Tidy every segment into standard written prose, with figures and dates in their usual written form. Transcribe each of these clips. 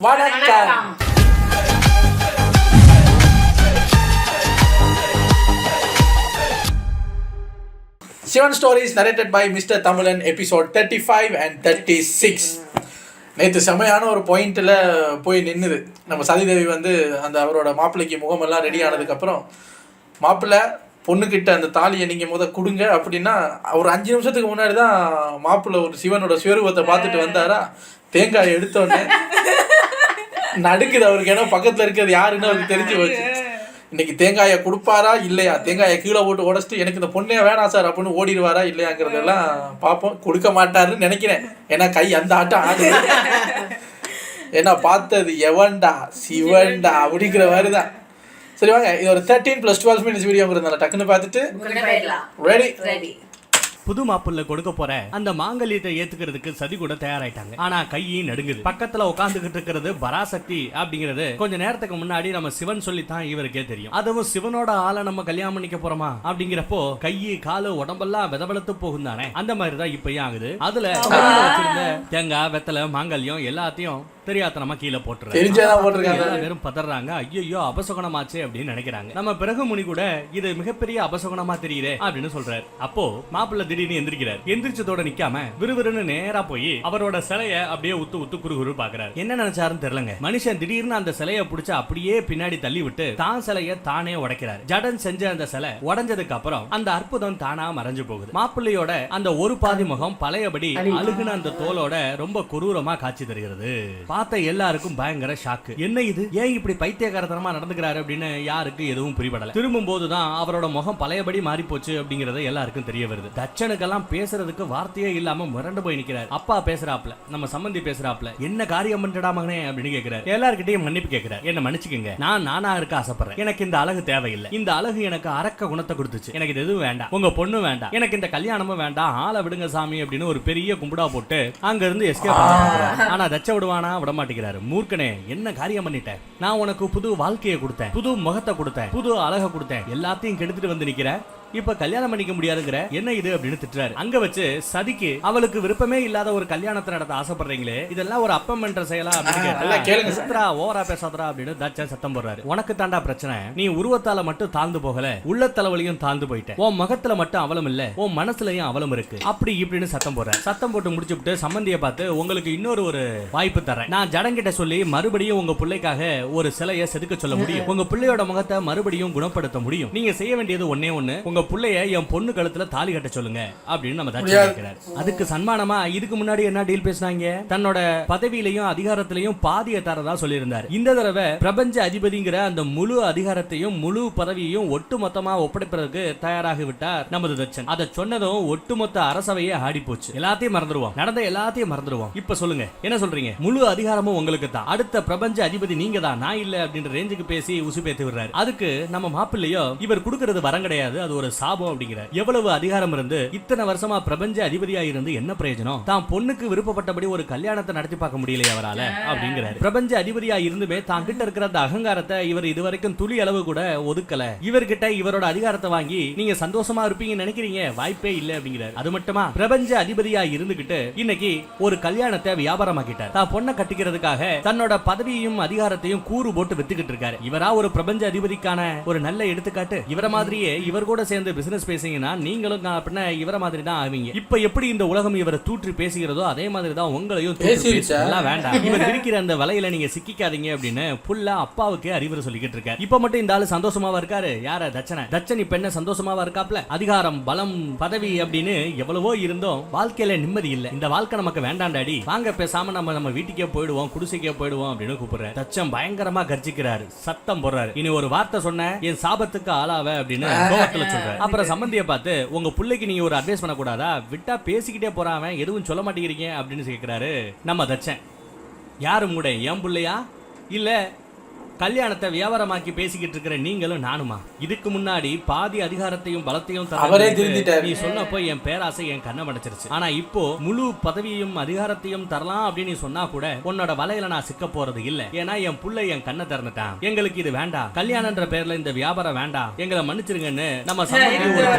வணக்கம். Sivan stories narrated by mister Tamilan episode 35 and 36. நேற்று செமையான ஒரு பாயிண்ட்டில் போய் நின்றுது. நம்ம சதிதேவி வந்து அந்த அவரோட மாப்பிள்ளைக்கு முகமெல்லாம் ரெடி ஆனதுக்கப்புறம், மாப்பிள்ளை பொண்ணுக்கிட்ட அந்த தாலியை நீங்கள் கொடுங்க அப்படின்னா, ஒரு 5 நிமிஷத்துக்கு முன்னாடி தான் மாப்பிள்ளை ஒரு சிவனோட சுவரூபத்தை பார்த்துட்டு வந்தாரா, தேங்காயை எடுத்தோடனே நடுக்குது அவருக்கு. ஏன்னா பக்கத்தில் இருக்கிறது யாருன்னு அவருக்கு தெரிஞ்சு போச்சு. இன்னைக்கு தேங்காயை கொடுப்பாரா இல்லையா, தேங்காயை கீழே போட்டு உடச்சிட்டு எனக்கு இந்த பொண்ணே வேணாம் சார் அப்படின்னு ஓடிடுவாரா இல்லையாங்கிறதெல்லாம் பார்ப்போம். கொடுக்க மாட்டாருன்னு நினைக்கிறேன், ஏன்னா கை அந்த ஆட்டம் ஆடுது. ஏன்னா பார்த்தது எவன்டா சிவன்டா அப்படிங்கிற மாதிரி தான். சரி வாங்க, இது ஒரு 13+12 minutes வீடியோங்கிறதுனால டக்குன்னு பார்த்துட்டு ரெடி. புது மாப்பிள்ள கொடுக்க போற அந்த மாங்கல்யத்தை ஏத்துக்கிறதுக்கு சதி கூட தயாராயிட்டாங்க. ஆனா கையும் நடுங்குது. பக்கத்துல உட்காந்துகிட்டு இருக்கிறது பராசக்தி அப்படிங்கிறது கொஞ்ச நேரத்துக்கு முன்னாடி நம்ம சிவன் சொல்லித்தான் இவருக்கே தெரியும். அதுவும் சிவனோட ஆளை நம்ம கல்யாணம் பண்ணிக்க போறோமா அப்படிங்கிறப்போ கையி காலு உடம்பெல்லாம் விதவெடுத்து போகும் தானே, அந்த மாதிரிதான் இப்பயும் ஆகுது. அதுல வச்சிருந்த தேங்காய் வெத்தலை மாங்கல்யம் எல்லாத்தையும் தெரியாதனமா கீழே போட்டுறாங்க. வெறும் பதறாங்க. ஐயோ அபசகுணமாச்சு அப்படின்னு நினைக்கிறாங்க. நம்ம பிறகு முனி கூட இது மிகப்பெரிய அபசகுணமா தெரியுதே அப்படின்னு சொல்றாரு. அப்போ மாப்பிள்ள திடீர்னு எந்திரிக்கிறார். எந்திரிச்சதோட நிக்காம விறுவிறுன்னு நேரா போய் அவரோட சிலைய அப்படியே உத்து குறுகுறு பாக்குறாரு. என்ன நினைச்சாருன்னு தெரியலங்க. மனுஷன் திடீர்னு அந்த சிலையை பிடிச்சு அப்படியே பின்னாடி தள்ளி விட்டு தான் சிலைய தானே உடைக்கிறார். ஜடன் செஞ்ச அந்த சிலை உடைஞ்சதுக்கு அப்புறம் அந்த அற்புதம் தானா மறைஞ்சு போகுது. மாப்பிள்ளையோட அந்த ஒரு பாதி முகம் பழையபடி அழுகுன அந்த தோலோட ரொம்ப கொடூரமா காட்சி தருகிறது. பார்த்த எல்லாருக்கும் பயங்கர ஷாக்கு. என்ன இது, ஏன் இப்படி பைத்தியகாரத்தனமா நடந்துக்கிறாரு அப்படின்னு யாருக்கு எதுவும் புரியப்படல. திரும்பும் போதுதான் அவரோட முகம் பழையபடி மாறி போச்சு அப்படிங்கறது எல்லாருக்கும் தெரிய வருது. தச்சனுக்கெல்லாம் பேசுறதுக்கு வார்த்தையே இல்லாம மிரண்டு போய் நிக்கிறார். அப்பா பேசுறாப்ல, நம்ம சம்பந்தி பேசுறாப்ல, என்ன காரியம் பண்றடா மகனே அப்படின்னு கேட்கிறார். எல்லார்கிட்டயும் மன்னிப்பு கேட்கிறார். என்ன மன்னிச்சுக்கங்க, நான் நானா இருக்க ஆசைப்படுறேன். எனக்கு இந்த அழகு தேவையில்லை. இந்த அழகு எனக்கு அரக்க குணத்தை கொடுத்துச்சு. எனக்கு இது எதுவும் வேண்டாம், உங்க பொண்ணு வேண்டாம், எனக்கு இந்த கல்யாணமும் வேண்டாம், ஆளை விடுங்க சாமி அப்படின்னு ஒரு பெரிய கும்பிடா போட்டு அங்க இருந்து எஸ்கேப் ஆகிறார். ஆனா தச்ச விடுவானா, விட மாட்டேங்கிறாரு. மூர்க்கனே, என்ன காரியம் பண்ணிட்டேன்? நான் உனக்கு புது வாழ்க்கையை கொடுத்தேன், புது முகத்தை கொடுத்தேன், புது அழகை கொடுத்தேன், எல்லாத்தையும் கெடுத்துட்டு வந்து நிக்கிற, இப்ப கல்யாணம் பண்ணிக்க முடியாதுங்கிற, என்ன இது அப்படின்னு திட்டுறாரு. அங்க வச்சு சதிக்கு அவளுக்கு விருப்பமே இல்லாத ஒரு கல்யாணத்தை நடத்த ஆசைப்படுறீங்களே, இதெல்லாம் ஒரு அப்பம் என்ற செயலா அப்படின்னு சித்ரா ஓவரா பேசாதரா அப்படின்னு தச்சன் சத்தம் போடுறாரு. உனக்கு தாண்டா பிரச்சனை, நீ உருவத்தால மட்டும் தாழ்ந்து போகல, உள்ள தலைவலியும் தாழ்ந்து போயிட்ட, உன் முகத்துல மட்டும் அவலம் இல்ல, உன் மனசுலயும் அவலம் இருக்கு அப்படி இப்படின்னு சத்தம் போடுற. சத்தம் போட்டு முடிச்சுட்டு சம்பந்திய பார்த்து, உங்களுக்கு இன்னொரு ஒரு வாய்ப்பு தரேன். நான் ஜடங்கிட்ட சொல்லி மறுபடியும் உங்க பிள்ளைக்காக ஒரு சிலையை செதுக்க சொல்ல முடியும். உங்க பிள்ளையோட முகத்தை மறுபடியும் குணப்படுத்த முடியும். நீங்க செய்ய வேண்டியது ஒன்னே ஒண்ணு, உங்க புள்ளைய என் பொண்ணு கழுத்துல தாலி கட்ட சொல்லுங்க அப்படின்னு நம்ம தச்சன் கேட்கிறார். அதுக்கு சன்மானமா இதுக்கு முன்னாடி என்ன டீல் பேசினாங்க, தன்னோட பதவியிலையும் அதிகாரத்திலையும் பாதியை தரதா சொல்லியிருந்தார். இந்த தடவை பிரபஞ்ச அதிபதிங்கிற அந்த முழு அதிகாரத்தையும் முழு பதவியையும் ஒட்டுமொத்தமா ஒப்படைப்பதற்கு தயாராகி விட்டார் நமது தச்சன். அதை சொன்னதும் ஒட்டுமொத்த அரசவையே ஆடி போச்சு. எல்லாத்தையும் மறந்துடுவோம், நடந்த எல்லாத்தையும் மறந்துடுவோம். இப்ப சொல்லுங்க, என்ன சொல்றீங்க? முழு அதிகாரமும் உங்களுக்கு தான், அடுத்த பிரபஞ்ச அதிபதி நீங்க தான், நான் இல்ல அப்படின்ற ரேஞ்சுக்கு பேசி உசுப்பேத்தி விடுறாரு. அதுக்கு நம்ம மாப்பிள்ளையோ, இவர் கொடுக்கிறது வரம் கிடையாது, அது ஒரு சாபம் அப்படிங்கிறார். எவ்வளவு அதிகாரம் இருந்து இத்தனை வருஷமா பிரபஞ்ச அதிபதியா இருந்து என்ன பிரயோஜனம்? தான் பொண்ணுக்கு விருப்பப்பட்டபடி ஒரு கல்யாணத்தை நடத்தி பார்க்க முடியலையே அவரால அப்படிங்கிறார். பிரபஞ்ச அதிபதியா இருந்துமே தான் கிட்ட இருக்கிற அந்த அகங்காரத்தை இவர் இதுவரைக்கும் துளி அளவு கூட ஒதுக்கல. இவர்கிட்ட இவரோட அதிகாரத்தை வாங்கி நீங்க சந்தோஷமா இருப்பீங்கன்னு நினைக்கிறீங்க, வாய்ப்பே இல்ல அப்படிங்கிறார். அது மட்டுமா, பிரபஞ்ச அதிபதியா இருந்துகிட்டு இன்னைக்கு ஒரு கல்யாணத்தை வியாபாரமாக்கிட்டார். தான் பொண்ணை கட்டிக்கிறதுக்காக தன்னோட பதவியையும் அதிகாரத்தையும் கூறு போட்டு வித்துக்கிட்டு இருக்காரு. இவரா ஒரு பிரபஞ்ச அதிபதிக்கான ஒரு நல்ல எடுத்துக்காட்டு? இவர மாதிரியே இவர் கூட சேர்ந்து பிசினஸ் பேசிங்கன்னா நீங்களும் அப்படின்னா இவர மாதிரி தான் ஆவீங்க. இப்ப எப்படி இந்த உலகம் இவரை தூற்றி பேசுகிறதோ அதே மாதிரி தான் உங்களையும் பேசலாம். வேண்டாம், இவர் இருக்கிற அந்த வலையில நீங்க சிக்கிக்காதீங்க அப்படின்னு புல்லா அப்பாவுக்கே அறிவுரை சொல்லிக்கிட்டு இருக்காரு. இப்ப மட்டும் இந்த ஆளு சந்தோஷமாவா இருக்காரு. யார? தச்சனை. தச்சன் இப்ப என்ன சந்தோஷமாவா இருக்காப்ல? அதிகாரம், பலம், பதவி அப்படின்னு எவ்வளவோ இருந்தோம், வாழ்க்கையில நிம்மதி இல்ல. இந்த வாழ்க்கை நமக்கு வேண்டாண்டாடி, வாங்க பேசாம நம்ம வீட்டுக்கே போயிடுவோம், குடிசைக்கே போயிடுவோம் அப்படின்னு கூப்பிடுறாரு. தச்சன் பயங்கரமா கர்ஜிக்கிறாரு, சத்தம் போடுறாரு. இனி ஒரு வார்த்தை சொன்ன என் சாபத்துக்கு ஆளாவ அப்படின்னு கோவத்துல சொல்றாரு. அப்புறம் சம்பந்திய பார்த்து, உங்க பிள்ளைக்கு நீங்க ஒரு அட்வைஸ் பண்ண கூடாதா? விட்டா பேசிக்கிட்டே போறான், எதுவும் சொல்ல மாட்டேங்கிறீங்க அப்படின்னு கேட்கிறாரு நம்ம தச்சன். யாரு மூட, என் பிள்ளையா இல்ல கல்யாணத்தை வியாபாரமாக்கி பேசிக்கிட்டு இருக்கிற நீங்களும் நானுமா? இதுக்கு முன்னாடி பாதி அதிகாரத்தையும் பலத்தையும் அவரே திருந்திட்டாரு. நீ சொன்னப்போ என் பேராசை என் கண்ணை மடைச்சிருச்சு. ஆனா இப்போ முழு பதவியும் அதிகாரத்தையும் தரலாம் அப்படின்னு நீ சொன்னா கூட உன்னோட வலையில நான் சிக்க போறது இல்ல. ஏன்னா என் புள்ள என் கண்ணை திறந்துட்டான். எங்களுக்கு இது வேண்டாம், கல்யாணம்ன்ற பேர்ல இந்த வியாபாரம் வேண்டாம், எங்களை மன்னிச்சிருங்கன்னு நம்ம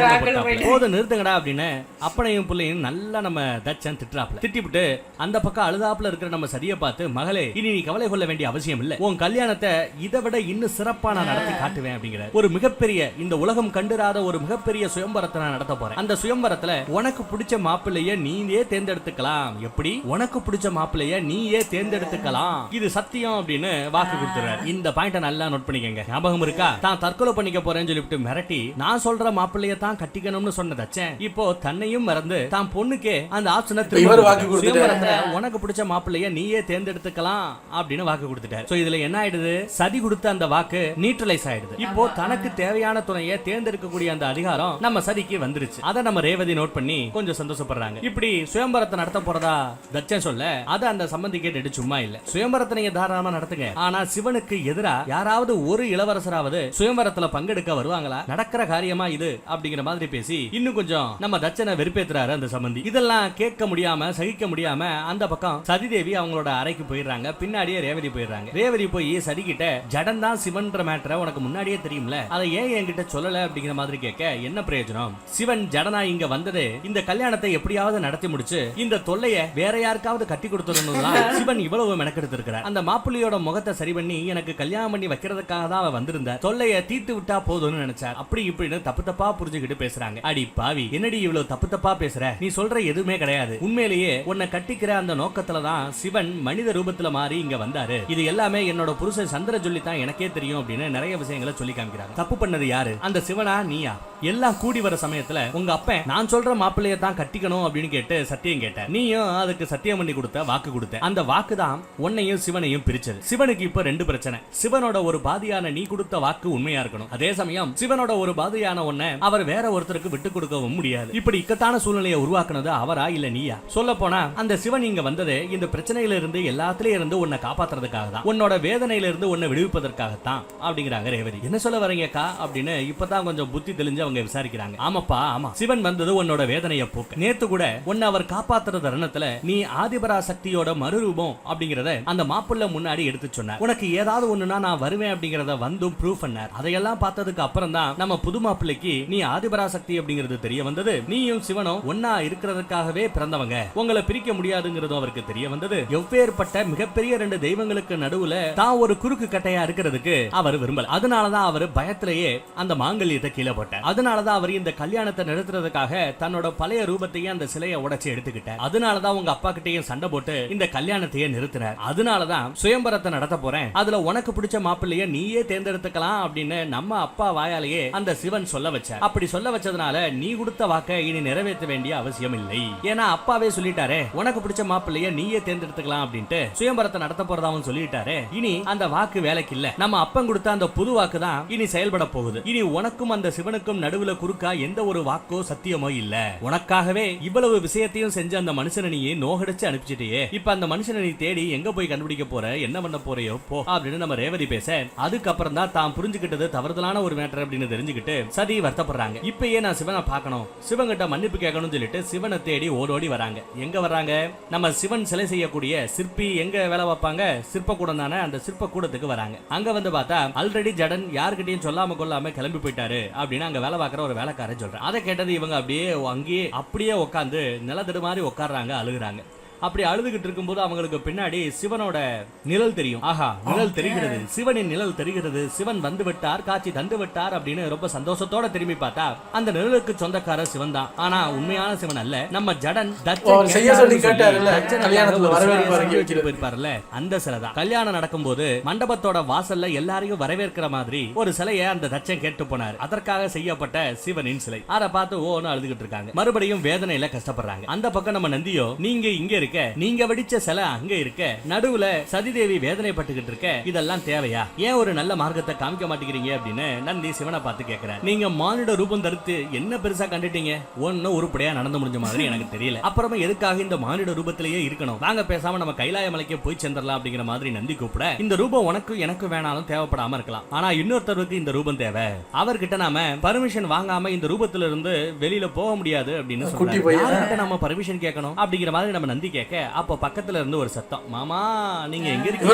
போது நிறுத்துங்கடா அப்படின்னு அப்பனையும் புள்ளையும் நல்லா நம்ம தச்சன் திட்டுறாப்ல. திட்டிவிட்டு அந்த பக்கம் அழுதாப்புல இருக்கிற நம்ம சதியை பார்த்து, மகளே இனி நீ கவலை கொள்ள வேண்டிய அவசியம் இல்ல, உன் கல்யாணத்தை இதை விட இன்னும் சிறப்பா நான் நடத்தி காட்டுவேன் அப்படிங்கிற ஒரு மிகப்பெரிய, இந்த உலகம் கண்டுராத ஒரு மிகப்பெரிய சுயம்பரத்தை நான் நடத்த போறேன். அந்த சுயம்பரத்துல உனக்கு பிடிச்ச மாப்பிள்ளைய நீயே தேர்ந்தெடுத்துக்கலாம். எப்படி? உனக்கு பிடிச்ச மாப்பிள்ளைய நீயே தேர்ந்தெடுத்துக்கலாம், இது சத்தியம் அப்படின்னு வாக்கு கொடுத்துறாரு. இந்த பாயிண்ட நல்லா நோட் பண்ணிக்கங்க. ஞாபகம் இருக்கா? தான் தற்கொலை பண்ணிக்க போறேன்னு சொல்லிட்டு மிரட்டி நான் சொல்ற மாப்பிள்ளைய தான் கட்டிக்கணும்னு சொன்னதச்சேன் இப்போ தன்னையும் மறந்து தான் பொண்ணுக்கே அந்த ஆப்ஷனை சுயம்பரத்துல உனக்கு பிடிச்ச மாப்பிள்ளைய நீயே தேர்ந்தெடுத்துக்கலாம் அப்படின்னு வாக்கு கொடுத்துட்டாரு. சோ இதுல என்ன ஆயிடுது? சதி கொடுத்த அந்த வாக்கு நியூட்ரலைஸ் ஆயிடுது. இப்போ தனக்கு தேவையான துணையை தேர்ந்தெடுக்கக்கூடிய அந்த அதிகாரம் நம்ம சதிக்கு வந்துருச்சு. அத நம்ம ரேவதி நோட் பண்ணி கொஞ்சம் சந்தோஷப்படுறாங்க. இப்படி சுயம்பரத்தை நடத்த போறதா தச்சன் சொல்ல, அத அந்த சம்பந்தி கேட்டு சும்மா இல்ல, சுயம்பரத்தை நீங்க தாராளமா நடத்துங்க, ஆனா சிவனுக்கு எதிரா யாராவது ஒரு இளவரசராவது சுயம்பரத்துல பங்கெடுக்க வருவாங்களா? நடக்கிற காரியமா இது அப்படிங்கிற மாதிரி பேசி இன்னும் கொஞ்சம் நம்ம தச்சனை வெறுப்பேத்துறாரு அந்த சம்பந்தி. இதெல்லாம் கேட்க முடியாம சகிக்க முடியாம அந்த பக்கம் சதிதேவி அவங்களோட அறைக்கு போயிடுறாங்க. பின்னாடியே ரேவதி போயிடுறாங்க. ரேவதி போய் சதிகிட்ட, ஜடன் தான் சிவன்ற மேட்டரை உனக்கு முன்னாடியே தெரியும்ல, அதை ஏன் என்கிட்ட சொல்லல அப்படிங்கிற மாதிரி கேட்க, என்ன பிரயோஜனம்? சிவன் ஜடனா இங்க வந்தது இந்த கல்யாணத்தை எப்படியாவது நடத்தி முடிச்சு இந்த தொல்லைய வேற யாருக்காவது கட்டி கொடுத்துடணும் சிவன் இவ்வளவு மெனக்கெடுத்து இருக்கிறார். அந்த மாப்பிள்ளையோட முகத்தை சரி பண்ணி எனக்கு கல்யாணம் பண்ணி வைக்கிறதுக்காக தான் அவ வந்திருந்த, தொல்லைய தீர்த்து விட்டா போதும்னு நினைச்சார். அப்படி இப்படின்னு தப்பு தப்பா புரிஞ்சுக்கிட்டு பேசுறாங்க. அடி பாவி, என்னடி இவ்வளவு தப்பு தப்பா பேசுற? நீ சொல்ற எதுவுமே கிடையாது. உண்மையிலேயே உன்னை கட்டிக்கிற அந்த நோக்கத்துல தான் சிவன் மனித ரூபத்துல மாறி இங்க வந்தாரு. இது எல்லாமே என்னோட புருஷன் சந்திர சொல்லி தான் எனக்கே தெரியும் அப்படின்னு நிறைய விஷயங்களை சொல்லி காமிக்கிறாங்க. தப்பு பண்ணது யாரு? அந்த சிவனா நீயா? எல்லாம் கூடி வர சமயத்துல உங்க அப்பன் நான் சொல்ற மாப்பிள்ளைய தான் கட்டிக்கணும் அப்படின்னு கேட்டு சத்தியம் கேட்ட, நீயும் அதுக்கு சத்தியம் பண்ணி கொடுத்த, வாக்கு கொடுத்த. அந்த வாக்கு தான் உன்னையும் சிவனையும் பிரிச்சது. சிவனுக்கு இப்ப ரெண்டு பிரச்சனை. சிவனோட ஒரு பாதியான நீ கொடுத்த வாக்கு உண்மையா இருக்கணும், அதே சமயம் சிவனோட ஒரு பாதியான ஒன்ன அவர் வேற ஒருத்தருக்கு விட்டு கொடுக்கவும் முடியாது. இப்படி இக்கட்டான சூழ்நிலையை உருவாக்குனது அவரா இல்ல நீயா? சொல்ல போனா அந்த சிவன் இங்க வந்தது இந்த பிரச்சனையில இருந்து எல்லாத்திலே இருந்து உன்னை காப்பாத்துறதுக்காக தான், உன்னோட வேதனையில இருந்து உன்னை விடுவிப்பதற்காகத்தான் அப்படிங்கிறாங்க ரேவதி. என்ன சொல்ல வரீங்கக்கா அப்படின்னு இப்பதான் கொஞ்சம் புத்தி தெளிஞ்சு அவங்க விசாரிக்கிறாங்க. ஆமாப்பா ஆமா, சிவன் வந்தது உன்னோட வேதனையை போக்க. நேத்து கூட உன்னை அவர் காப்பாத்துற தருணத்துல நீ ஆதிபரா சக்தியோட மறுரூபம் அப்படிங்கறத அந்த மாப்பிள்ளை முன்னாடி எடுத்து சொன்னார். உனக்கு ஏதாவது ஒண்ணுனா நான் வருவேன் அப்படிங்கறத வந்தும் ப்ரூஃப் பண்ணார். அதையெல்லாம் பார்த்ததுக்கு அப்புறம் தான் நம்ம புது மாப்பிள்ளைக்கு நீ ஆதிபரா சக்தி அப்படிங்கிறது தெரிய வந்தது. நீயும் சிவனும் ஒன்னா இருக்கிறதுக்காகவே பிறந்தவங்க, உங்களை பிரிக்க முடியாதுங்கிறது அவருக்கு தெரிய வந்தது. எவ்வேற்பட்ட மிகப்பெரிய ரெண்டு தெய்வங்களுக்கு நடுவுல தான் ஒரு குறுக்கு கட்டையா இருக்கிறதுக்கு அவர் விரும்பல. அதனாலதான் அவர் பயத்திலேயே அந்த மாங்கல்யத்தை கீழே போட்டார். அதனாலதான் அவர் இந்த கல்யாணத்தை நிறுத்துறதுக்காக தன்னோட பழைய ரூபத்தையே அந்த சிலையை உடைச்சு எடுத்துக்கிட்டார். அதனாலதான் உங்க அப்பா கிட்டையும் சண்டை போட்டு இந்த கல்யாணத்தையே நிறுத்தினார். அதனாலதான் சுயம்பரத்தை நடத்த போறேன், அதுல உனக்கு பிடிச்ச மாப்பிள்ளைய நீயே தேர்ந்தெடுத்துக்கலாம் அப்படின்னு நம்ம அப்பா வாயாலேயே அந்த சிவன் சொல்ல வச்சார். அப்படி சொல்ல வச்சதுனால நீ கொடுத்த வாக்கை இனி நிறைவேற்ற வேண்டிய அவசியம் இல்லை. ஏன்னா அப்பாவே சொல்லிட்டாரே உனக்கு பிடிச்ச மாப்பிள்ளைய நீயே தேர்ந்தெடுத்துக்கலாம் அப்படின்ட்டு சுயம்பரத்தை நடத்த போறதாவும் சொல்லிட்டாரு. இனி அந்த வாக்கு வேலைக்கு இல்ல. நம்ம அப்பன் கொடுத்த அந்த புது வாக்கு தான் இனி செயல்பட போகுது. இனி உனக்கும் அந்த சிவனுக்கும் நடுவுல குறுக்கா எந்த ஒரு வாக்கோ சத்தியமோ இல்ல. உனக்காகவே இவ்வளவு விஷயத்தையும் செஞ்ச அந்த மனுஷனை நீ நோகடிச்சு அனுப்பிச்சிட்டியே, இப்ப அந்த மனுஷனை நீ தேடி எங்க போய் கண்டுபிடிக்க போற, என்ன பண்ண போறியோ போ அப்படின்னு நம்ம ரேவதி பேச, அதுக்கப்புறம் தான் தான் புரிஞ்சுக்கிட்டது தவறுதலான ஒரு மேட்டர் அப்படின்னு தெரிஞ்சுக்கிட்டு சதி வருத்தப்படுறாங்க. இப்பயே நான் சிவனை பார்க்கணும், சிவன்கிட்ட மன்னிப்பு கேட்கணும்னு சொல்லிட்டு சிவனை தேடி ஓடோடி வராங்க. எங்க வர்றாங்க? நம்ம சிவன் சிலை செய்யக்கூடிய சிற்பி எங்க வேலை வைப்பாங்க, சிற்ப கூடம் தானே, அந்த சிற்ப கூடத்துக்கு வராங்க. அங்க வந்து பார்த்தா ஆல்ரெடி ஜடன் யாருக்கிட்டையும் சொல்லாம கொள்ளாம கிளம்பி போயிட்டாரு அப்படின்னு அங்க வேலை பார்க்குற ஒரு வேலைக்காரன் சொல்றேன். அதை கேட்டது இவங்க அப்படியே உட்காந்து நிலத்தடு மாதிரி உட்கார்றாங்க, அழுகுறாங்க. அப்படி அழுதுகிட்டு இருக்கும்போது அவங்களுக்கு பின்னாடி சிவனோட நிழல் தெரியும். ஆஹா, நிழல் தெரிகிறது, சிவனின் நிழல் தெரிகிறது, சிவன் வந்து விட்டார், காட்சி தந்து விட்டார் அப்படின்னு ரொம்ப சந்தோஷத்தோட திரும்பி பார்த்தா அந்த நிழலுக்கு சொந்தக்காரர் சிவன் தான். ஆனா உண்மையான சிவன் அல்ல, நம்ம ஜடன் போயிருப்பாருல்ல அந்த சிலை தான். கல்யாணம் நடக்கும் போது மண்டபத்தோட வாசல்ல எல்லாரையும் வரவேற்கிற மாதிரி ஒரு சிலையை அந்த தச்சன் கேட்டு போனார். அதற்காக செய்யப்பட்ட சிவனின் சிலை. அதை பார்த்து ஓன்னு அழுதுகிட்டு இருக்காங்க. மறுபடியும் வேதனையில கஷ்டப்படுறாங்க. அந்த பக்கம் நம்ம நந்தியோ, நீங்க இங்க இருக்க, நீங்க வெடிச்ச சிலை அங்க இருக்க, நடுவுல சதிதேவி வேதனைப்பட்டுக்கிட்டு இருக்க, இதெல்லாம் தேவையா? ஏன் ஒரு நல்ல மார்க்கத்தை காமிக்க மாட்டேங்கிறீங்க அப்படின்னு நந்தி சிவனை பார்த்து கேக்குறாரு. நீங்க மானிட ரூபம் தடுத்து என்ன பெருசா கண்டுட்டீங்க? ஒன்னும் உருப்படியா நடந்து முடிஞ்ச மாதிரி எனக்கு தெரியல. அப்புறமா எதுக்காக இந்த மானிட ரூபத்திலேயே இருக்கணும்? வாங்க பேசாம நம்ம கைலாய மலைக்கே போய் சேர்ந்துடலாம் அப்படிங்கிற மாதிரி நந்தி கூப்பிட, இந்த ரூபம் உனக்கு எனக்கு வேணாலும் தேவைப்படாம இருக்கலாம், ஆனா இன்னொருத்தருக்கு இந்த ரூபம் தேவை, அவர்கிட்ட நாம பர்மிஷன் வாங்காம இந்த ரூபத்துல இருந்து வெளியில போக முடியாது அப்படின்னு சொல்றாரு. நம்ம பர்மிஷன் கேட்கணும் அப்படிங்கிற மாதிரி நம்ம நந்தி கேட்க, அப்ப பக்கத்துல இருந்து ஒரு சத்தம், மாமா நீங்க எங்க இருக்கீங்க?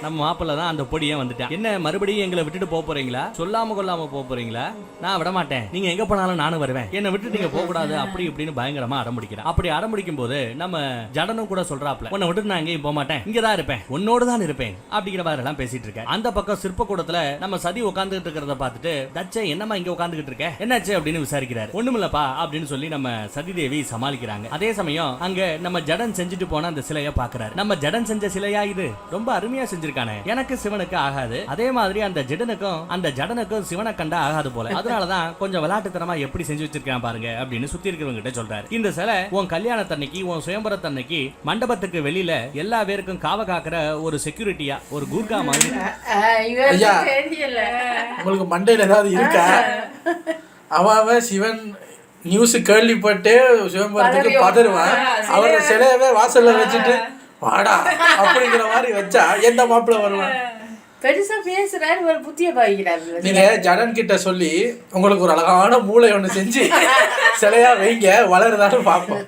நம்ம மாப்பிள்ள தான் அந்த பொடியே வந்துட்டான். என்ன மறுபடியும் எங்களை விட்டுட்டு போக போறீங்களா? சொல்லாம கொள்ளாம போக போறீங்களா? நான் விட மாட்டேன், நீங்க எங்க போனாலும் நானும் வருவேன், என்ன விட்டு நீங்க போக கூடாது அப்படி இப்படின்னு பயங்கரமா அடம்பிடிக்கிறேன். அப்படி அடம்பிடிக்கும் போது நம்ம ஜடனும் கூட சொல்றாப்ல, உன்னை விட்டு நான் எங்கேயும் போக மாட்டேன், இங்கதான் இருப்பேன், உன்னோடு தான் இருப்பேன் அப்படிங்கிற மாதிரி எல்லாம் பேசிட்டு இருக்கேன். அந்த பக்கம் சிற்ப கூடத்துல நம்ம சதி உட்கார்ந்துட்டு இருக்கிறத பார்த்துட்டு, தச்சே என்னமா இங்க உட்கார்ந்துகிட்டு இருக்க, என்னாச்சு அப்படின்னு விசாரிக்கிறாரு. ஒண்ணுமில்லப்பா அப்படின்னு சொல்லி நம்ம சதிதேவி சமாளிக்கிறாங்க. அதே சமயம் அங்க நம்ம ஜடன் செஞ்சுட்டு போன அந்த சிலையை பாக்குறாரு. நம்ம ஜடன் செஞ்ச சிலையா இது? ரொம்ப அருமையா செஞ்சிருக்கானே, எனக்கு சிவனுக்கு ஆகாது, அதே மாதிரி அந்த ஜடனுக்கும் சிவனை கண்டா ஆகாது போல, அதனாலதான் கொஞ்சம் விளையாட்டுத்தனமா எப்படி செஞ்சு வச்சிருக்கான் பாருங்க அப்படின்னு சுத்தி இருக்கிறவங்க கிட்ட சொல்றாரு. இந்த சிலை உன் கல்யாணத்தன்னைக்கு, உன் சுயம்பரத்தன்னைக்கு மண்டபத்துக்கு வெளியில எல்லா பேருக்கும் காவ காக்குற ஒரு செக்யூரிட்டியா, ஒரு கூர்கா மாதிரி. உங்களுக்கு மண்டையில ஏதாவது இருக்கா? அவன் சிவன் நியூஸ் கேள்விப்பட்டு சிவம்பரத்துக்கு பதறுவான், அவரோட சிலையவே வாசல்ல வச்சுட்டு வாடா அப்படிங்கிற மாதிரி வச்சா எந்த மாப்பிள்ள வருவான்? பெருசா பேசுறாரு, ஒரு புத்திய பாய்க்கிறாரு. நீங்க ஜடன் கிட்ட சொல்லி உங்களுக்கு ஒரு அழகான மூளை ஒண்ணு செஞ்சு சிலையா வைங்க, வளருதான்னு பார்ப்போம்.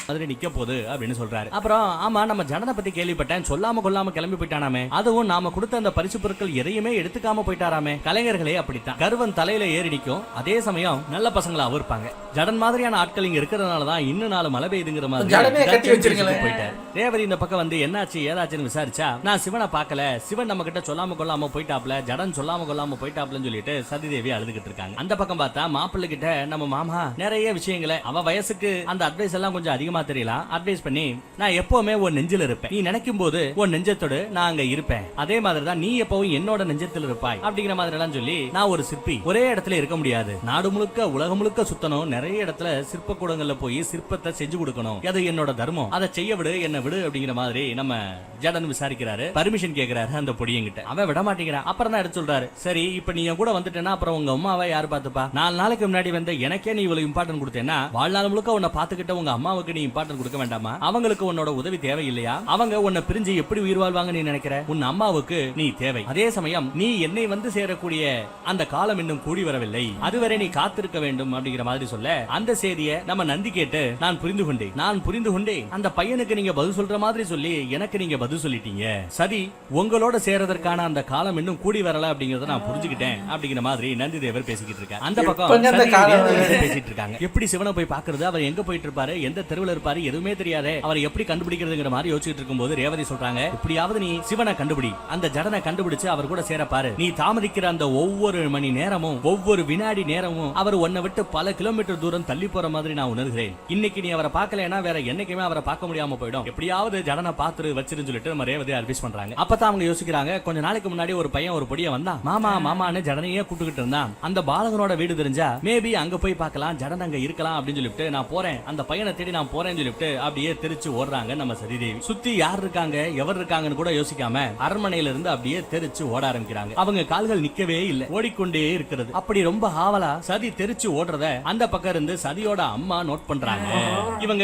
மாதிரி நிக்க போகுது அப்படின்னு சொல்றாரு. அப்புறம் ஆமா நம்ம ஜடனை பத்தி கேள்விப்பட்டேன், சொல்லாம கொள்ளாம கிளம்பி போயிட்டானாமே, அதுவும் நாம கொடுத்த அந்த பரிசு பொருட்கள் எதையுமே எடுத்துக்காம போயிட்டாராமே. கலைஞர்களே அப்படித்தான், கர்வன் தலையில ஏறி நிக்கும், அதே சமயம் நல்ல பசங்களாவும் இருப்பாங்க. ஜடன் மாதிரியான ஆட்கள் இங்க இருக்கிறதுனாலதான் இன்னும் நாலு மழை பெய்யுதுங்கிற மாதிரி போயிட்டாரு. ரேவதி இந்த பக்கம் வந்து என்னாச்சு ஏதாச்சுன்னு விசாரிச்சா, நான் சிவனை பார்க்கல, சிவன் நம்ம கிட்ட சொல்லாம கொள்ளாம போயிட்டாப்ல, ஜடன் சொல்லாம கொள்ளாம போயிட்டாப்லன்னு சொல்லிட்டு சதிதேவி அழுதுகிட்டு இருக்காங்க. அந்த பக்கம் பார்த்தா மாப்பிள்ளை கிட்ட நம்ம மாமா நிறைய விஷயங்களை, அவ வயசுக்கு அந்த அட்வைஸ் எல்லாம் கொஞ்சம் அதிகமா தெரியலாம், அட்வைஸ் பண்ணி, நான் எப்பவுமே உன் நெஞ்சில இருப்பேன், நீ நினைக்கும் போது உன் நெஞ்சத்தோடு நான் அங்க இருப்பேன், அதே மாதிரி தான் நீ எப்பவும் என்னோட நெஞ்சத்தில் இருப்பாய் அப்படிங்கிற மாதிரி எல்லாம் சொல்லி, நான் ஒரு சிற்பி, ஒரே இடத்துல இருக்க முடியாது, நாடு முழுக்க உலகம் முழுக்க சுத்தணும், நிறைய இடத்துல சிற்ப கூடங்கள்ல போய் சிற்பத்தை செஞ்சு கொடுக்கணும், அது என்னோட தர்மம், அதை செய்ய விடு, என்ன விடு அப்படிங்கிற மாதிரி நம்ம ஜடன் விசாரிக்கிறாரு. பர்மிஷன் கேக்குறாரு அந்த பொடியங்கிட்ட, அவன் விட மாட்டேங்கிறான். அப்புறம் தான் எடுத்து சொல்றாரு, சரி இப்ப நீ கூட வந்துட்டேன்னா அப்புறம் உங்க அம்மாவை யாரு பாத்துப்பா? 4 நாளைக்கு முன்னாடி வந்த எனக்கே நீ இவ்வளவு இம்பார்ட்டன்ட் கொடுத்தேன்னா, வாழ்நாள் முழுக்க உன்னை பாத்துக்கிட்ட உங்க அம்மாவுக்கு நீ இம்பார்ட்டன்ட் கொடுக்க வேண்டாமா? அவங்களுக்கு உன்னோட உதவி தேவை இல்லையா? அவங்க உன்னை பிரிஞ்சு எப்படி உயிர் வாழ்வாங்க நீ நினைக்கிற? உன் அம்மாவுக்கு நீ தேவை. அதே சமயம் நீ என்னை வந்து சேரக்கூடிய அந்த காலம் இன்னும் கூடி வரவில்லை, அதுவரை நீ காத்திருக்க வேண்டும் அப்படிங்கிற மாதிரி சொல்ல, அந்த செய்தியை நம்ம நந்தி கேட்டு, நான் புரிந்து கொண்டேன், அந்த பையனுக்கு நீங்க பதில் சொல்ற மாதிரி சொல்லி எனக்கு நீங்க பதில் சொல்லிட்டீங்க, சதி உங்களோட சேரதற்கான அந்த காலம் இன்னும் கூடி வரல அப்படிங்கறத நான் புரிஞ்சுக்கிட்டேன் அப்படிங்கிற மாதிரி நந்தி தேவர் பேசிக்கிட்டு இருக்காங்க. அந்த பக்கம் பேசிட்டு இருக்காங்க, எப்படி சிவனை போய் பாக்குறது, அவர் எங்க போயிட்டு இருப்பாரு, எந்த தெருவில் இருப்பாரு, எதுவுமே தெரியாதே, அவரை எப்படி கண்டுபிடிக்கிறதுங்கிற மாதிரி யோசிச்சுட்டு இருக்கும்போது ரேவதி சொல்றாங்க, எப்படியாவது நீ சிவனை கண்டுபிடி, அந்த ஜடனை கண்டுபிடிச்சு அவர் கூட சேரப்பாரு, நீ தாமதிக்கிற அந்த ஒவ்வொரு மணி நேரமும் ஒவ்வொரு வினாடி நேரமும் அவர் உன்னை விட்டு பல கிலோமீட்டர் தூரம் தள்ளி போற மாதிரி நான் உணர்கிறேன், இன்னைக்கு நீ அவரை பார்க்கலனா வேற என்னைக்குமே அவரை பார்க்க முடியாம போயிடும், எப்படியாவது ஜடனை பார்த்து வச்சிருன்னு சொல்லிட்டு நம்ம ரேவதி அட்வைஸ் பண்றாங்க. அப்பதான் அவங்க யோசிக்கிறாங்க, கொஞ்ச நாளைக்கு முன்னாடி ஒரு பையன் ஒரு பொடிய வந்தான், மாமா மாமான்னு ஜடனையே கூப்பிட்டுக்கிட்டு இருந்தான், அந்த பாலகனோட வீடு தெரிஞ்சா மேபி அங்க போய் பார்க்கலாம், ஜடன் அங்க இருக்கலாம் அப்படின்னு சொல்லிட்டு நான் போறேன், அந்த பையனை தேடி நான் போறேன்னு சொல்லிட்டு அப்படியே தெரிச்சு ஓடுறாங்க நம்ம சதிதேவி. சுத்தி யார் இருக்காங்க எவர் இருக்காங்கன்னு கூட யோசிக்காம அரண்மனையில இருந்து அப்படியே தெரிச்சு ஓட ஆரம்பிக்கிறாங்க. அவங்க கால்கள் நிக்கவே இல்லை, ஓடிக்கொண்டே இருக்கிறது. அப்படி ரொம்ப ஆவலா சதி தெரிச்சு ஓடுறத அந்த பக்கம் இருந்து சதியோட அம்மா நோட் பண்றாங்க.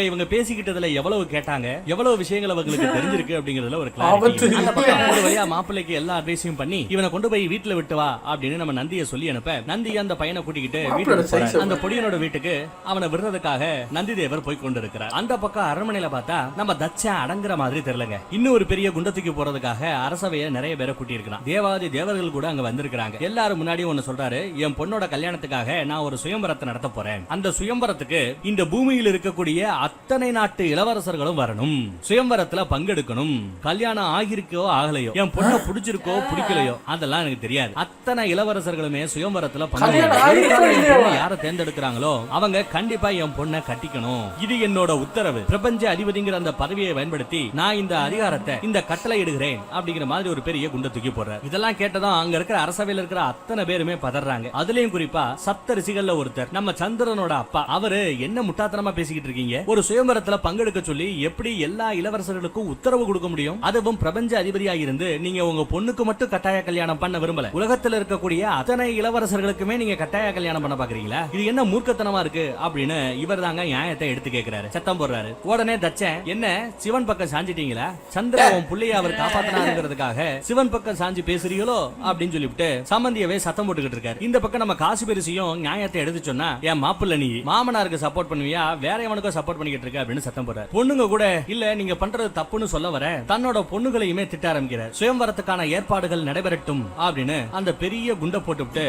இவங்க பேசிக்கிட்டதுல எவ்வளவு கேட்டாங்க, எவ்வளவு விஷயங்கள் அவங்களுக்கு தெரிஞ்சிருக்கு அப்படிங்கறதுல ஒரு கிளாரிட்டி. அந்த பக்கம் ஒரு வழியா மாப்பிள்ளைக்கு எல்லா அட்வைஸையும் பண்ணி இவனை கொண்டு போய் வீட்டுல விட்டு வா அப்படின்னு நம்ம நந்தியை சொல்லி அனுப்ப, நந்தி அந்த பையனை கூட்டிக்கிட்டு வீட்டுக்கு அந்த பொடியனோட வீட்டுக்கு அவனை விடுறதுக்காக நந்தி தேவர் போய் கொண்டு இருக்கிறார். அந்த பக்கம் அரண்மனையில பார்த்தா நம்ம தச்சன் அடங்குற மாதிரி தெரியலங்க. இன்னும் ஒரு பெரிய குண்டத்துக்கு போறதுக்காக அரசவைய நிறைய பேரை கூட்டி இருக்கிறான். தேவாதி தேவர்கள் கூட அங்க வந்திருக்காங்க. எல்லாரும் முன்னாடி ஒன்னு சொல்றாரு, என் பொண்ணோட கல்யாணத்துக்காக நான் ஒரு சுயம்பரத்தை நடத்த போறேன், அந்த சுயம்பரத்துக்கு இந்த பூமியில் இருக்கக்கூடிய அத்தனை நாட்டு இளவரசர்களும் வரணும், சுயம்பரத்துல பங்கெடுக்கணும், கல்யாணம் ஆகிருக்கோ ஆகலையோ, என் பொண்ணை பிடிச்சிருக்கோ பிடிக்கலையோ அதெல்லாம் எனக்கு தெரியாது, அத்தனை இளவரசர்களுமே சுயம்பரத்துல பங்கெடுக்கணும், யாரை தேர்ந்தெடுக்கிறாங்களோ அவங்க கண்டிப்பா என் பொண்ணை கட்டிக்கணும், இது என்னோட உத்தரவு, பிரபஞ்ச அதிபதிங்கிற அந்த பதவியை பயன்படுத்தி நான் இந்த அதிகாரத்தை, இந்த கட்டளை இடுகிறேன் அப்படிங்கிற மாதிரி ஒரு பெரிய குண்டை தூக்கி போடுறாரு. இதெல்லாம் கேட்டதும் அங்க இருக்கிற அரசவையில் இருக்கிற அத்தனை பேருமே பதறாங்க. அதுலயும் குறிப்பா சப்த ரிஷிகள்ல ஒருத்தர் நம்ம சந்திரனோட அப்பா, அவரு என்ன முட்டாத்தனமா பேசிக்கிட்டு இருக்கீங்க, ஒரு சுயம்பரத்துல பங்கெடுக்க சொல்லி எப்படி எல்லா இளவரசர்களுக்கும் உத்தரவு கொடுக்க முடியும், அதுவும் பிரபஞ்ச அதிபதியா இருந்து நீங்க உங்க பொண்ணுக்கு மட்டும் கட்டாய கல்யாணம் பண்ண விரும்பல, உலகத்துல இருக்கக்கூடிய அத்தனை இளவரசர்களுக்குமே நீங்க கட்டாய கல்யாணம் பண்ண பாக்குறீங்களா, இது என்ன மூர்க்கத்தனமா இருக்கு அப்படின்னு இவர் தாங்க நியாயத்தை எடுத்து கேட்கிறாரு, சத்தம் போடுறாரு. உடனே தச்சன், என்ன சிவன் பக்கம் சாஞ்சிட்டீங்களா, சந்திரன் புள்ளைய அவர் காப்பாத்தினாருங்கிறதுக்காக சிவன் பக்கம் சாஞ்சி பேசுறீங்களோ அப்படின்னு சொல்லிவிட்டு சம்பந்தியவே சத்தம் போட்டுக்கிட்டு இருக்காரு. இந்த பக்கம் நம்ம காசு பெருசியும் நியாயத்தை எடுத்து சொன்னா, என் மாப்பிள்ள நீ மாமனாருக்கு சப்போர்ட் பண்ணுவியா, வேற எவனுக்கும் சப்போர்ட் பண்ணிக்கிட்டு இருக்க அப்படின்னு சத்தம் போடுறாரு. பொண்ணுங்க கூட இல்ல நீங்க பண்றது தப்புன்னு சொல்ல வர தன்னோட பொண்ணுகளையுமே திட்ட ஆரம்பிக்கிறார். சுயம்வரத்துக்கான ஏற்பாடுகள் நடைபெறட்டும் அப்படின்னு அந்த பெரிய குண்டை போட்டுவிட்டு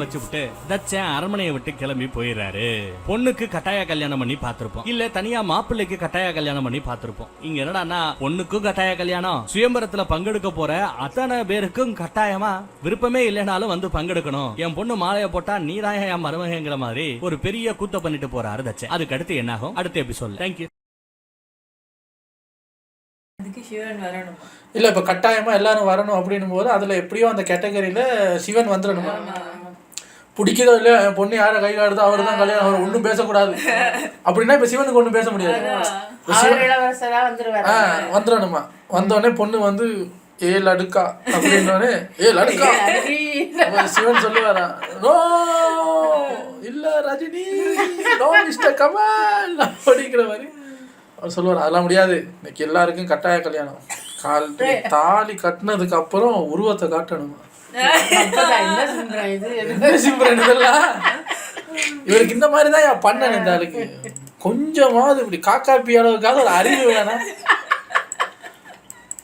வச்சுவிட்டு தச்சன் அரண்மனையை விட்டு கிளம்பி போயிடுறாரு. பொண்ணுக்கு கட்டாய கல்யாணம் பண்ணி பார்த்திருப்போம், இல்ல தனியா மாப்பிள்ளைக்கு கட்டாய கல்யாணம் பண்ணி பார்த்திருப்போம். இங்க என்னடா பொண்ணுக்கும் கட்டாய கல்யாணம், சுயம்பரத்துல பங்கெடுக்க போற அத்தனை பேருக்கும் கட்டாயமா விருப்பமே இல்லைனாலும் வந்து பங்கெடுக்கணும், என் பொண்ணு மாலைய போட்டா நீதான் என் மருமகங்கிற மாதிரி ஒரு பெரிய கூத்த பண்ணிட்டு போறாரு தச்சன். அதுக்கு அடுத்து என்ன ஆகும் அடுத்த எபிசோட்ல. தேங்க்யூ. இல்ல இப்ப கட்டாயமா எல்லாரும் வரணும் அப்படின்னும் போது அதுல எப்படியோ அந்த கேட்டகரியில சிவன் வந்துடணுமா, பிடிக்குதோ இல்லையோ என் பொண்ணு யாரை கை காடுதோ அவர் தான் கல்யாணம், அவர் ஒன்றும் பேசக்கூடாது அப்படின்னா இப்ப சிவனுக்கு ஒன்றும் பேச முடியாது, வந்துடணுமா. வந்தோடனே பொண்ணு வந்து 7 அடுக்கா அப்படின்னோடனே 7 அடுக்கா சிவன் சொல்லுவாரா, நோ இல்ல ரஜினி, நோ மிஸ்டர் கமல் அப்படிங்கிற மாதிரி அவர் சொல்லுவார். அதெல்லாம் முடியாது, இன்னைக்கு எல்லாருக்கும் கட்டாய கல்யாணம், தாலி கட்டினதுக்கு அப்புறம் உருவத்தை காட்டணுமா, இவருக்கு இந்த மாதிரிதான் பண்ண இந்த ஆளுக்கு கொஞ்சமாவது இப்படி காக்காப்பி அளவுக்காக ஒரு அறிவு வேணாம்.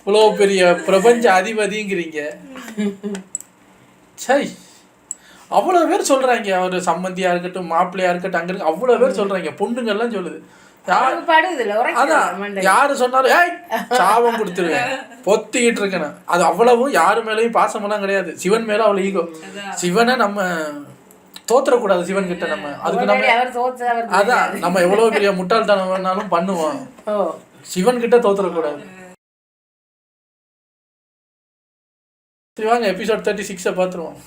இவ்வளோ பெரிய பிரபஞ்ச அதிபதிங்கிறீங்க, சை அவ்வளோ பேர் சொல்றாங்க, அவர் சம்மந்தியா இருக்கட்டும் மாப்பிள்ளையா இருக்கட்டும் அங்க இருக்கு அவ்வளோ பேர் சொல்றாங்க, பொண்ணுங்கள்லாம் சொல்லுது. யாரு சொன்னாலும் ஏய் சாபம் கொடுத்துருவேன் பொத்திக்கிட்டு இருக்கேன். அது அவ்வளவும் யாரு மேலேயும் பாசமெல்லாம் கிடையாது, சிவன் மேல அவ்வளவு ஈகோ. சிவனை நம்ம தோத்துறக்கூடாது, சிவன் கிட்ட நம்ம அதுக்கு நம்ம அதான் நம்ம எவ்வளவு பெரிய முட்டாள்தனம் வேணாலும் பண்ணுவோம், சிவன் கிட்ட தோத்துறக்கூடாது. வாங்க எபிசோட் 36 பார்த்துருவோம்.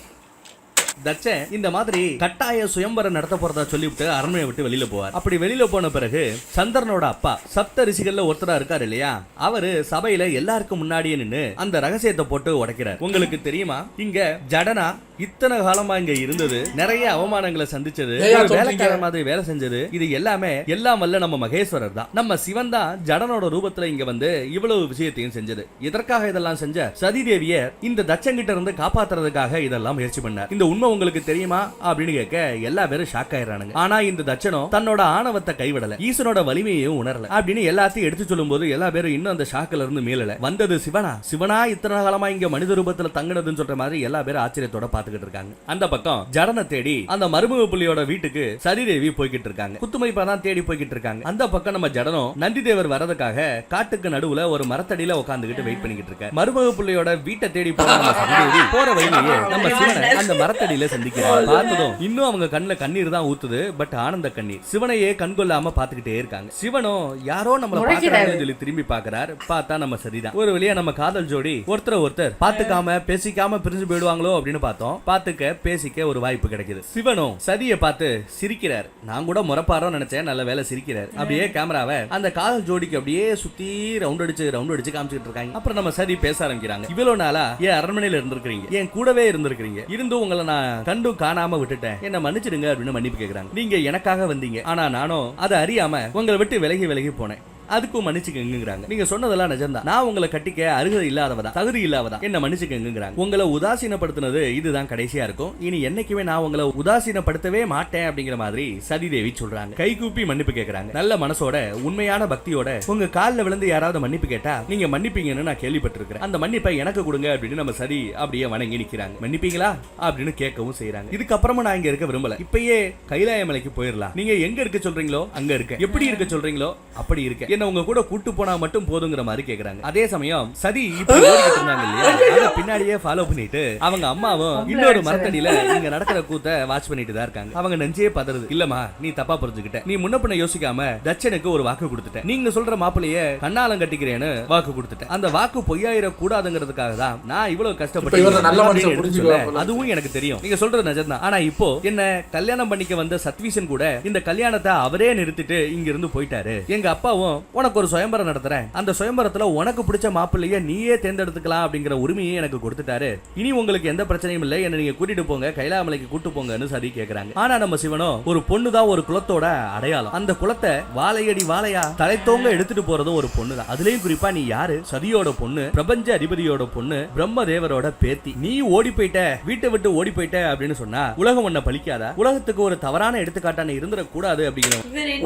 தச்சன் இந்த மாதிரி கட்டாய சுயம்பரம் நடத்த போறதா சொல்லிவிட்டு அரண்மனையை விட்டு வெளியில போவார். அப்படி வெளியில போன பிறகு சந்திரனோட அப்பா சப்த ரிஷிகள்ல ஒருத்தரா இருக்காரு இல்லையா, அவரு சபையில எல்லாருக்கும் முன்னாடியே நின்னு அந்த ரகசியத்தை போட்டு உடைக்கிறார். உங்களுக்கு தெரியுமா, இங்க ஜடனா இத்தனை காலமா இங்க இருந்தது, நிறைய அவமானங்களை சந்திச்சது, வேலைக்கார மாதிரி வேலை செஞ்சது, இது எல்லாமே எல்லாம் வல்ல நம்ம மகேஸ்வரர் தான். நம்ம சிவன் தான் ஜடனோட ரூபத்துல இங்க வந்து இவ்வளவு விஷயத்தையும் செஞ்சது. இதற்காக இதெல்லாம் செஞ்ச சதி தேவிய இந்த தச்சங்கிட்ட இருந்து காப்பாத்துறதுக்காக இதெல்லாம் முயற்சி பண்ணார். இந்த உண்மை உங்களுக்கு தெரியுமா அப்படின்னு கேட்க எல்லா பேரும் ஷாக் ஆயிடுறானுங்க. ஆனா இந்த தச்சனும் தன்னோட ஆணவத்தை கைவிடல, ஈசனோட வலிமையையும் உணரல அப்படின்னு எல்லாத்தையும் எடுத்து சொல்லும் போது எல்லா பேரும் இன்னும் அந்த ஷாக்ல இருந்து மீளல. வந்தது சிவனா, சிவனா இத்தனை காலமா இங்க மனித ரூபத்துல தங்கினதுன்னு சொல்ற மாதிரி எல்லா பேரும் ஆச்சரியத்தோட பாத்துக்கிட்டு இருக்காங்க. அந்த பக்கம் ஜடனை தேடி அந்த மருமக புள்ளியோட வீட்டுக்கு சதிதேவி போய்கிட்டு இருக்காங்க, குத்துமைப்பா தான் தேடி போய்கிட்டு இருக்காங்க. அந்த பக்கம் நம்ம ஜடனும் நந்தி தேவர் வரதுக்காக காட்டுக்கு நடுவுல ஒரு மரத்தடியில உட்காந்துக்கிட்டு வெயிட் பண்ணிக்கிட்டு இருக்க. மருமக புள்ளியோட வீட்டை தேடி போற நம்ம சதிதேவி போற வழியிலேயே நம்ம சிவனை அந்த மரத்தடியில சந்திக்கிறாங்க. பார்த்ததும் இன்னும் அவங்க கண்ணுல கண்ணீர் தான் ஊத்துது, பட் ஆனந்த கண்ணீர். சிவனையே கண்கொள்ளாம பாத்துக்கிட்டே இருக்காங்க. சிவனும் யாரோ நம்மள பாக்குறாங்கன்னு சொல்லி திரும்பி பாக்குறாரு. பார்த்தா நம்ம சரிதான். ஒரு வழியா நம்ம காதல் ஜோடி ஒருத்தர் பாத்துக்காம பேசிக்காம பிரிஞ்சு போயிடுவாங்களோ அப்படின்னு பார்த்தோம். பாத்துக்க பேசிக்க ஒரு வாய்ப்பு கிடைக்குது. சிவனும் சதியை பார்த்து சிரிக்கிறார். நான் கூட முறப்பாரோ நினைச்சேன், நல்ல வேலை சிரிக்கிறார். அப்படியே கேமராவை அந்த காதல் ஜோடிக்கு அப்படியே சுத்தி ரவுண்ட் அடிச்சு காமிச்சிட்டு இருக்காங்க. அப்புறம் நம்ம சதி பேச ஆரம்பிக்கிறாங்க. இவ்வளவு நாளா என் அரண்மனையில இருந்திருக்கீங்க, என் கூடவே இருந்திருக்கீங்க, இருந்தும் உங்களை நான் கண்டு காணாம விட்டுட்டேன், என்ன மன்னிச்சிடுங்க அப்படின்னு மன்னிப்பு கேக்குறாங்க. நீங்க எனக்காக வந்தீங்க, ஆனா நானும் அதை அறியாம உங்களை விட்டு விலகி போனேன், அதுக்கும் மன்னிச்சுக்கங்கிறாங்க. நீங்க சொன்னதெல்லாம் நிஜம்தான், நான் உங்களை கட்டிக்க அருகதை இல்லாதவதா, தகுதி இல்லாதவதா, என்ன மன்னிச்சுக்கங்கிறாங்க. உங்களை உதாசீனப்படுத்தினது இதுதான் கடைசியா இருக்கும், இனி என்னைக்குமே நான் உங்களை உதாசீனப்படுத்தவே மாட்டேன் அப்படிங்கிற மாதிரி சதிதேவி சொல்றாங்க. கை கூப்பி மன்னிப்பு கேட்கறாங்க. நல்ல மனசோட உண்மையான பக்தியோட உங்க காலில் விழுந்து யாராவது மன்னிப்பு கேட்டா நீங்க மன்னிப்பீங்கன்னு நான் கேள்விப்பட்டிருக்கிறேன், அந்த மன்னிப்பை எனக்கு கொடுங்க அப்படின்னு நம்ம சதி அப்படியே வணங்கி நிக்கிறாங்க. மன்னிப்பீங்களா அப்படின்னு கேட்கவும் செய்யறாங்க. இதுக்கப்புறமா நான் இங்க இருக்க விரும்பல, இப்பயே கைலாய மலைக்கு போயிடலாம், நீங்க எங்க இருக்க சொல்றீங்களோ அங்க இருக்க, எப்படி இருக்க சொல்றீங்களோ அப்படி இருக்க, என்ன உங்க கூட கூட்டு போனா மட்டும் போதுங்கிற மாதிரி கேக்குறாங்க. அதே சமயம் சதி இப்படி ஓடிட்டு இருந்தாங்க இல்லையா, அத பின்னாடியே ஃபாலோ பண்ணிட்டு அவங்க அம்மாவும் இன்னொரு மரத்தடியில இங்க நடக்கிற கூத்த வாட்ச் பண்ணிட்டு தான் இருக்காங்க. அவங்க நெஞ்சே பதறுது. இல்லமா நீ தப்பா புரிஞ்சுக்கிட்ட, நீ முன்ன பின்ன யோசிக்காம தட்சனுக்கு ஒரு வாக்கு கொடுத்துட்ட, நீங்க சொல்ற மாப்பிளைய கண்ணாலம் கட்டிக்கிறேன்னு வாக்கு கொடுத்துட்டேன். அந்த வாக்கு பொய்யாயிர கூடாதுங்கிறதுக்காக தான் நான் இவ்வளவு கஷ்டப்பட்டு, அதுவும் எனக்கு தெரியும் நீங்க சொல்றது நிஜம்தான். ஆனா இப்போ என்ன கல்யாணம் பண்ணிக்க வந்த சத்வீசன் கூட இந்த கல்யாணத்தை அவரே நிறுத்திட்டு இங்க இருந்து போயிட்டாரு. எங்க அப்பாவும் உனக்கு ஒரு சுயம்பரம் நடத்துறேன், அந்த சுயம்பரத்துல உனக்கு பிடிச்ச மாப்பிள்ளைய நீயே தேர்ந்தெடுத்துக்கலாம் அப்படிங்கிற உரிமையை எனக்கு கொடுத்துட்டாரு. இனி உங்களுக்கு எந்த பிரச்சனையும் இல்லை, என்ன நீங்க கூட்டிட்டு போங்க, கைலாமலைக்கு கூட்டு போங்கன்னு சதி கேக்குறாங்க. ஆனா நம்ம சிவனோ ஒரு பொண்ணுதான் ஒரு குலத்தோட அடையாளம், அந்த குலத்தை வாழையடி வாழையா தலைத்தோங்க எடுத்துட்டு போறதும் ஒரு பொண்ணுதான். அதுலயும் குறிப்பா நீ யாரு, சதியோட பொண்ணு, பிரபஞ்ச அதிபதியோட பொண்ணு, பிரம்மதேவரோட பேத்தி. நீ ஓடி போயிட்ட, வீட்டை விட்டு ஓடி போயிட்ட அப்படின்னு சொன்னா உலகம் ஒன்ன பலிக்காதா? உலகத்துக்கு ஒரு தவறான எடுத்துக்காட்டான இருந்துட கூடாது அப்படிங்கிற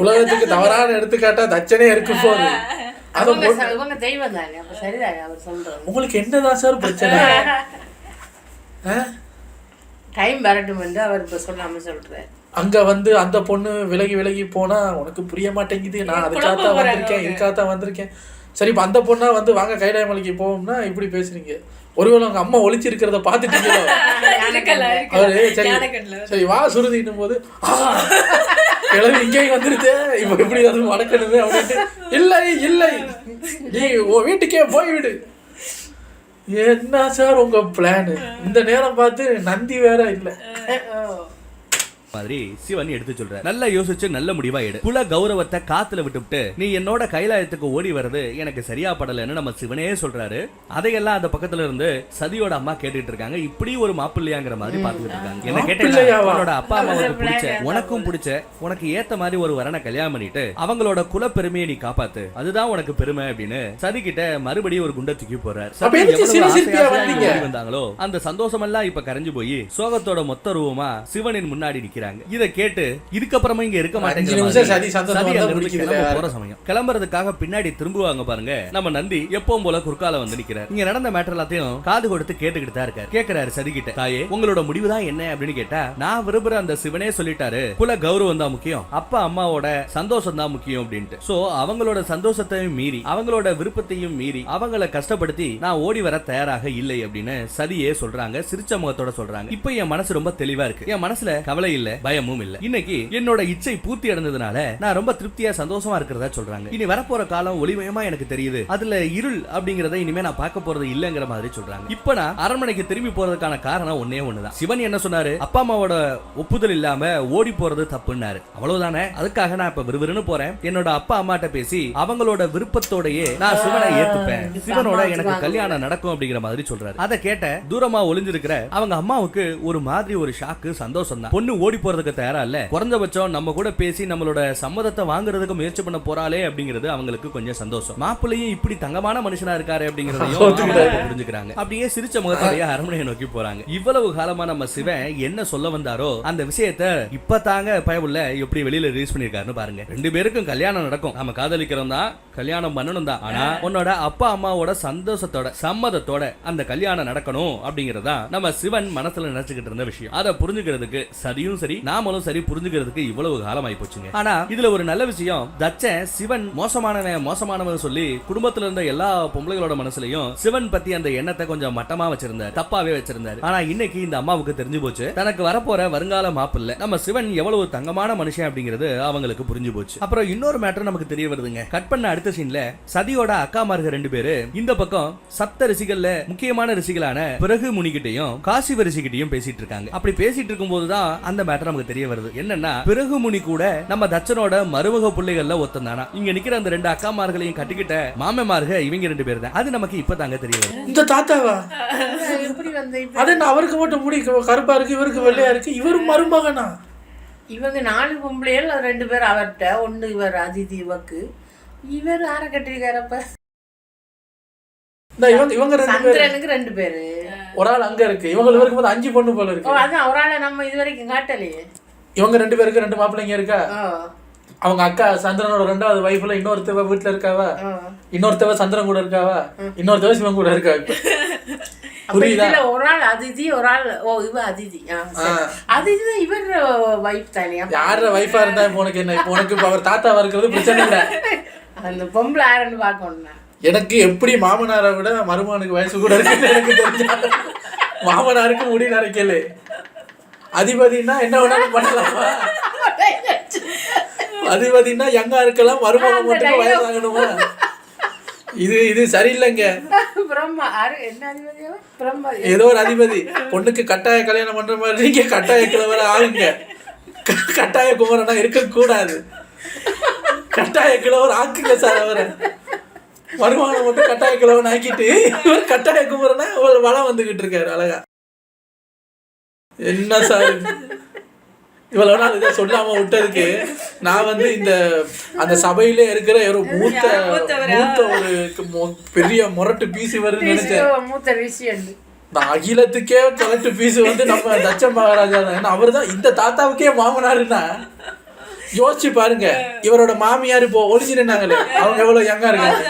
உலகத்துக்கு தவறான எடுத்துக்காட்டா தச்சனே இருக்கு போது. அவங்க தெய்வம் தானே, அப்ப சரிதானே அவர் சொல்றது. உங்களுக்கு என்னதான் சார் பிரச்சனை? டைம் வரட்டும் வந்து அவர் இப்ப சொல்லாம சொல்றாரு. அங்க வந்து அந்த பொண்ணு விலகி விலகி போனா உனக்கு புரிய மாட்டேங்குது, நான் அதுக்காகத்தான் வந்திருக்கேன், இதுக்காகத்தான் வந்திருக்கேன். சரி இப்ப அந்த பொண்ணா வந்து வாங்க கைலாயமலைக்கு போவோம்னா இப்படி பேசுறீங்க. ஒருவேளை உங்க அம்மா ஒளிச்சு இருக்கிறத பாத்துட்டீங்களோ? சரி வா சுருதின்னும் போது கிளம்பி இங்கேயும் வந்துருச்சு, இப்ப எப்படி வந்து வளர்க்கணுமே அப்படின்ட்டு, இல்லை இல்லை நீ வீட்டுக்கே போய்விடு. என்ன சார் உங்க பிளான்? இந்த நேரம் பார்த்து நந்தி வேற இல்லை மாதிரி சிவன் எடுத்து சொல்ற. நல்லா யோசிச்சு நல்ல முடிவா எடு. குல கௌரவத்தை காத்துல விட்டுவிட்டு நீ என்னோட கைலாயத்துக்கு ஓடி வர்றது எனக்கு சரியா படலன்னு நம்ம சிவனே சொல்றாரு. அதையெல்லாம் அந்த பக்கத்துல இருந்து சதியோட அம்மா கேட்டுட்டு இருக்காங்க. இப்படி ஒரு மாப்பிள்ளையாங்கிற மாதிரி பாத்துக்கிட்டு இருக்காங்க. என்ன கேட்டீங்க, அவனோட அப்பா அம்மாவுக்கு பிடிச்ச, உனக்கும் பிடிச்ச, உனக்கு ஏத்த மாதிரி ஒரு வரனை கல்யாணம் பண்ணிட்டு அவங்களோட குல பெருமையை நீ காப்பாத்து, அதுதான் உனக்கு பெருமை அப்படின்னு சதி கிட்ட மறுபடியும் ஒரு குண்டை தூக்கி போறாரு. வந்தாங்களோ அந்த சந்தோஷம் எல்லாம் இப்ப கரைஞ்சு போய் சோகத்தோட மொத்த ரூபமா சிவனின் முன்னாடி நிக்கிறாங்க. இத கேட்டு இதுக்கப்புறமா இங்க இருக்க மாட்டேங்கிற சமயம் கிளம்புறதுக்காக பின்னாடி திரும்புவாங்க பாருங்க. நம்ம நந்தி எப்பவும் போல குறுக்கால வந்து நிக்கிறார். இங்க நடந்த மேட்டர் எல்லாத்தையும் காது கொடுத்து கேட்டுக்கிட்டு தான் இருக்காரு. கேக்குறாரு சதிகிட்ட, தாயே உங்களோட முடிவுதான் என்ன அப்படின்னு கேட்டா, நான் விரும்புற அந்த சிவனே சொல்லிட்டாரு குல கௌரவம் தான் முக்கியம், அப்பா அம்மாவோட சந்தோஷம் தான் முக்கியம் அப்படின்ட்டு. சோ அவங்களோட சந்தோஷத்தையும் மீறி, அவங்களோட விருப்பத்தையும் மீறி, அவங்கள கஷ்டப்படுத்தி நான் ஓடி வர தயாராக இல்லை அப்படின்னு சதியே சொல்றாங்க. சிரிச்ச முகத்தோட சொல்றாங்க. இப்ப என் மனசு ரொம்ப தெளிவா இருக்கு, என் மனசுல கவலை இல்ல, பயமும் இல்ல. இன்னைக்கு என்னோட இச்சை பூர்த்தி அடைந்ததுனால நான் ரொம்ப திருப்தியா சந்தோஷமா இருக்கிறதா சொல்றாங்க. இனி வரப்போற காலம் ஒளிமயமா எனக்கு தெரியுது, அதுல இருள் அப்படிங்கறத இனிமே நான் பார்க்க போறது இல்லங்கிற மாதிரி சொல்றாங்க. இப்ப நான் அரண்மனைக்கு திரும்பி போறதுக்கான காரணம் ஒன்னே ஒண்ணுதான். சிவன் என்ன சொன்னாரு, அப்பா அம்மாவோட ஒப்புதல் இல்லாம ஓடி போறது தப்புன்னாரு. அவ்வளவுதானே. அதுக்காக நான் இப்ப விறுவிறுன்னு போறேன். என்னோட அப்பா அம்மாட்ட பேசி அவங்களோட விருப்பத்தோடயே நான் சிவனை ஏத்துப்பேன், சிவனோட எனக்கு கல்யாணம் நடக்கும் அப்படிங்கிற மாதிரி சொல்றாரு. அதை கேட்ட தூரமா ஒளிஞ்சிருக்கிற அவங்க அம்மாவுக்கு ஒரு மாதிரி ஒரு ஷாக்கு, சந்தோஷம் தான். பொண்ணு ஓடி போறதுக்கு தயாரா இல்ல, குறைஞ்சபட்சம் நம்ம கூட பேசி நம்மளோட சம்மதத்தை வாங்குறதுக்கு முயற்சி பண்ண போறாளே அப்படிங்கிறது அவங்களுக்கு கொஞ்சம் சந்தோஷம். மாப்பிள்ளையும் இப்படி தங்கமான மனுஷனா இருக்காரு அப்படிங்கறதையும் புரிஞ்சுக்கிறாங்க. அப்படியே சிரிச்ச முகத்தோடைய அரண்மனையை நோக்கி போறாங்க. இவ்வளவு காலமா நம்ம சிவன் என்ன சொல்ல வந்தாரோ அந்த விஷயத்தை இப்ப தாங்க பயவுள்ள எப்படி வெளியில ரிலீஸ் பண்ணிருக்காருன்னு பாருங்க. ரெண்டு பேருக்கும் கல்யாணம் நடக்கும், நம்ம காதலிக்கிறோம் தான், கல்யாணம் பண்ணணும் தான். ஆனா உன்னோட அப்பா அம்மாவோட சந்தோஷத்தோட சம்மதத்தோட அந்த கல்யாணம் நடக்கணும் அப்படிங்கறதா நம்ம சிவன் மனசுல நினைச்சுக்கிட்டு இருந்த விஷயம். அதை புரிஞ்சுக்கிறதுக்கு சதியும் சரி நாமளும் சரி புரிஞ்சுக்கிறதுக்கு இவ்வளவு காலம் ஆயி போச்சுங்க. ஆனா இதுல ஒரு நல்ல விஷயம், தச்சன் சிவன் மோசமானவன் சொல்லி குடும்பத்துல இருந்த எல்லா பொம்பளைகளோட மனசுலயும் சிவன் பத்தி அந்த எண்ணத்தை கொஞ்சம் மட்டமா வச்சிருந்தாரு, தப்பாவே வச்சிருந்தாரு. ஆனா இன்னைக்கு இந்த அம்மாவுக்கு தெரிஞ்சு போச்சு, தனக்கு வரப்போற வருங்கால மாப்பிள்ளை நம்ம சிவன் எவ்வளவு தங்கமான மனுஷன் அப்படிங்கிறது அவங்களுக்கு புரிஞ்சு போச்சு. அப்புறம் இன்னொரு மேட்டர் நமக்கு தெரிய வருதுங்க. கட் பண்ண அடுத்த சீன்ல சதியோட அக்காமார்கள் ரெண்டு பேரு இந்த பக்கம் சப்த ரிஷிகள்ல முக்கியமான ரிஷிகளான பிறகு முனிகிட்டையும் காசிவ ரிஷிகிட்டையும் பேசிட்டு இருக்காங்க. அப்படி பேசிட்டு இருக்கும் போதுதான் அந்த மேட்டர் நமக்கு தெரிய வருது. என்னன்னா பிறகு முனி கூட நம்ம தச்சனோட மருமக பிள்ளைகள்ல ஒத்தந்தானா. இங்க நிக்கிற அந்த ரெண்டு அக்காமார்களையும் கட்டிக்கிட்ட மாமமார்க இவங்க ரெண்டு பேர் தான். அது நமக்கு இப்பதாங்க தெரிய வருது. இந்த தாத்தாவா அது அவருக்கு மட்டும் முடி கருப்பா இருக்கு, இவருக்கு வெள்ளையா இருக்கு, இவரு மருமகனா? இவங்க 4 பொம்பளைகள், 2 பேர் அவர்கிட்ட, ஒண்ணு இவர் அதிதி, இவர் ஆற கட்டிருக்காரப்ப. இவங்க சந்திரனுக்கு 2 பேரு, ஒரு ஆள் அங்க இருக்கு. இவங்களுக்கு இருக்கும்போது 5 பொண்ணு போல இருக்கு. அதான் ஒரு ஆளை நம்ம இது வரைக்கும் காட்டலையே. இவங்க 2 பேருக்கு 2 மாப்பிள்ளைங்க இருக்கா. அவங்க அக்கா சந்திரனோட 2வது வைஃப்ல இன்னொருத்தவ வீட்டுல இருக்காவா, இன்னொருத்தவ சந்திரன் கூட இருக்காவா, இன்னொருத்தவ சிவன் கூட இருக்கா. புரியுதா? ஒரு ஆள் அதிதி, ஒரு ஆள் இவ அதிதி. அதிதி தான் இவர் வைஃப் தானே. யார வைஃபா இருந்தா உனக்கு என்ன? உனக்கு அவர் தாத்தாவா இருக்கிறது பிரச்சனை இல்ல. அந்த பொம்பளை யாருன்னு பார்க்கணும்னா எனக்கு எப்படி மாமனாரை விட மருமகனுக்கு வயசு கூட இருக்குன்னு எனக்கு தெரிஞ்சா மாமனாருக்கு முடி நரைக்கல. அதிபதினா என்ன வேணாலும் பண்ணலாமா? அதிபதினா யங்கா இருக்கலாம், மருமகன் மட்டும் வயசாகணுமா? இது சரியில்லைங்க. ஏதோ ஒரு அதிபதி பொண்ணுக்கு கட்டாய கல்யாணம் பண்ற மாதிரி நீங்க கட்டாய கிழவர ஆகுங்க. கட்டாய குமரனா இருக்க கூடாது. கட்டாய கிழவர் ஆக்குங்க சார். அவரை மருமகனை மட்டும் கட்டாய கிழவன் ஆக்கிட்டு கட்டாய குமரனா வளம் வந்துகிட்டு இருக்காரு அழகா. என்ன சார் இவ்வளவு நாள் இதை சொல்லாம விட்டதுக்கு நான் வந்து அந்த சபையிலே இருக்கிற ஒரு மூத்த ஒரு பெரிய முரட்டு பீஸ் வருன்னு நினைச்சேன். நான் அகிலத்துக்கே கரெக்ட் பீஸ் வந்து நம்ம தச்ச மகாராஜா தான். ஏன்னா அவர் தான் இந்த தாத்தாவுக்கே மாமனாருன்னா யோசிச்சு பாருங்க. இவரோட மாமியார் இப்போ ஒளிஞ்சு நின்னாங்களே, அவங்க எவ்வளவு யங்கா இருக்காங்க.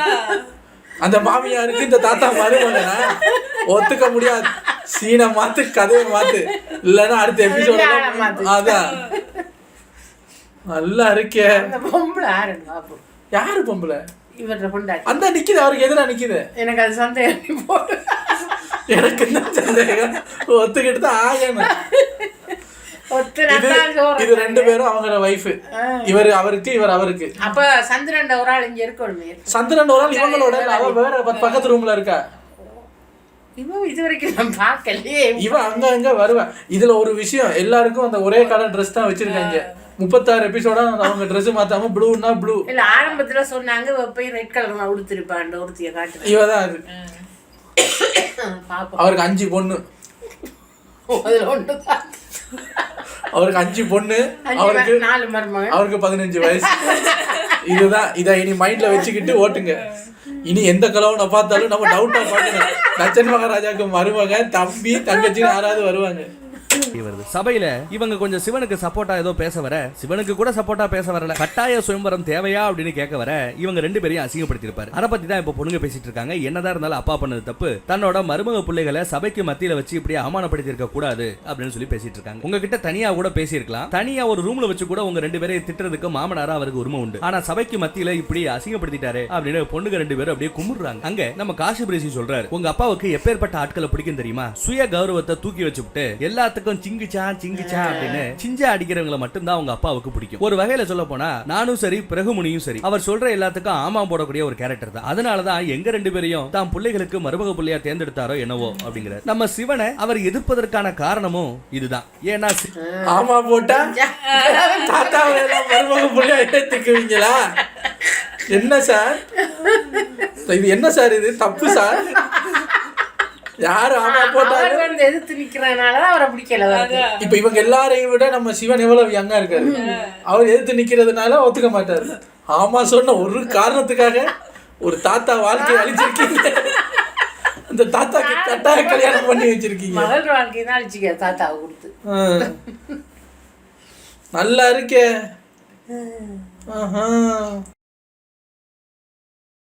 அந்த மாமியாருக்கு இந்த தாத்தா மருமகனா ஒத்துக்க முடியாது. சீனை மாத்து, கதையை மாத்து, இல்லன்னா அடுத்த எபிசோட. அதான் நல்லா இருக்கே. யாரு பொம்பளை? அந்த நிக்குது, அவருக்கு எதிராக நிக்குது. எனக்கு அது சந்தேகம். எனக்கு என்ன சந்தேகம்? ஒத்துக்கிட்டு தான் ஆகணும். இது ரெண்டு பேரும் அவங்க வைஃப். இவர் அவருக்கு, இவர் அவருக்கு. அப்ப சந்திரன் ஒரு ஆள் இங்க இருக்கணும். சந்திரன் ஒரு ஆள் இவங்களோட, அவ வேற பக்கத்து ரூம்ல இருக்கா. இது வரைக்கும் நான் பார்க்கலையே. இவன் அங்க வருவா. இதுல ஒரு விஷயம், எல்லாருக்கும் அந்த ஒரே கலர் ட்ரெஸ் தான் வச்சிருக்காங்க. 36 எபிசோடா அவங்க ட்ரெஸ் மாத்தாம ப்ளூனா ப்ளூ. இல்ல ஆரம்பத்துல சொன்னாங்க போய் ரெட் கலர் உடுத்திருப்பான். ஒருத்திய காட்டு இவதான் அது. அவருக்கு 5 பொண்ணு. அவருக்கு 5 பொண்ணு, அவருக்கு 4 மருமகன், அவருக்கு 15 வயசு. இதுதான். இதை இனி மைண்ட்ல வச்சுக்கிட்டு ஓட்டுங்க. இனி எந்த கலவனை பார்த்தாலும் நம்ம டவுட்டா பார்க்கணும். தச்சன் மகாராஜாவுக்கு மருமகன், தம்பி, தங்கச்சி யாராவது வருவாங்க. சபையில இவங்க கொஞ்சம் சிவனுக்கு சப்போர்ட்டா ஏதோ பேச வர, சிவனுக்கு கூட சப்போர்ட்டா பேச வரல. கட்டாய சுயம்பரம் தேவையா அப்படின்னு கேட்க வர இவங்க 2 பேரையும் அசிங்கப்படுத்திருப்பாரு. அதை பத்தி தான் இப்ப பொண்ணுங்க பேசிட்டு இருக்காங்க. என்னதான் இருந்தாலும் அப்பா பண்ணது தப்பு, தன்னோட மருமக பிள்ளைகளை சபைக்கு மத்தியில வச்சு இப்படி அவமானப்படுத்தி இருக்க கூடாது அப்படின்னு சொல்லி பேசிட்டு இருக்காங்க. உங்ககிட்ட தனியா கூட பேசியிருக்கலாம். தனியா ஒரு ரூம்ல வச்சு கூட உங்க 2 பேரையும் திட்டுறதுக்கு மாமனாரா அவருக்கு உரிமை உண்டு. ஆனா சபைக்கு மத்தியில இப்படி அசிங்கப்படுத்திட்டாரு அப்படின்னு பொண்ணுங்க 2 பேரும் அப்படியே குமுறாங்க. அங்க நம்ம காசி பிரேசி சொல்றாரு, உங்க அப்பாவுக்கு எப்பேற்பட்ட ஆட்களை பிடிக்கும் தெரியுமா? சுய கௌரவத்தை தூக்கி வச்சுட்டு எல்லாத்துக்கும் சிங்கிச்சா அப்படின்னு சிஞ்சா அடிக்கிறவங்களை மட்டும் தான் உங்க அப்பாவுக்கு பிடிக்கும். ஒரு வகையில சொல்ல போனா நானும் சரி, பிரகுமுனியும் சரி, அவர் சொல்ற எல்லாத்துக்கும் ஆமா போடக்கூடிய ஒரு கேரக்டர் தான். அதனாலதான் எங்க 2 பேரையும் தான் பிள்ளைகளுக்கு மருமக பிள்ளையா தேர்ந்தெடுத்தாரோ என்னவோ அப்படிங்கிற நம்ம சிவனை அவர் எதிர்ப்பதற்கான காரணமும் இதுதான். ஏன்னா ஆமா போட்டா தாத்தாவை எல்லாம் மருமக பிள்ளையா ஏத்துக்குவீங்களா? என்ன சார் இது? என்ன சார் இது? தப்பு சார். யாரு ஆமா போட்டாலும் எதிர்த்து நிக்கிறனால அவரை பிடிக்கல. இப்ப இவங்க எல்லாரையும் விட நம்ம சிவன் எவ்வளவு யங்கா இருக்காரு. அவர் எதிர்த்து நிக்கிறதுனால ஒத்துக்க மாட்டாரு. ஆமா சொன்ன ஒரு காரணத்துக்காக ஒரு தாத்தா வாழ்க்கையை அழிச்சிருக்கீங்க. இந்த தாத்தாக்கு கட்டாய கல்யாணம் பண்ணி வச்சிருக்கீங்க. மகள் வாழ்க்கையை தான் அழிச்சிக்க தாத்தாவை கொடுத்து. நல்லா இருக்கே.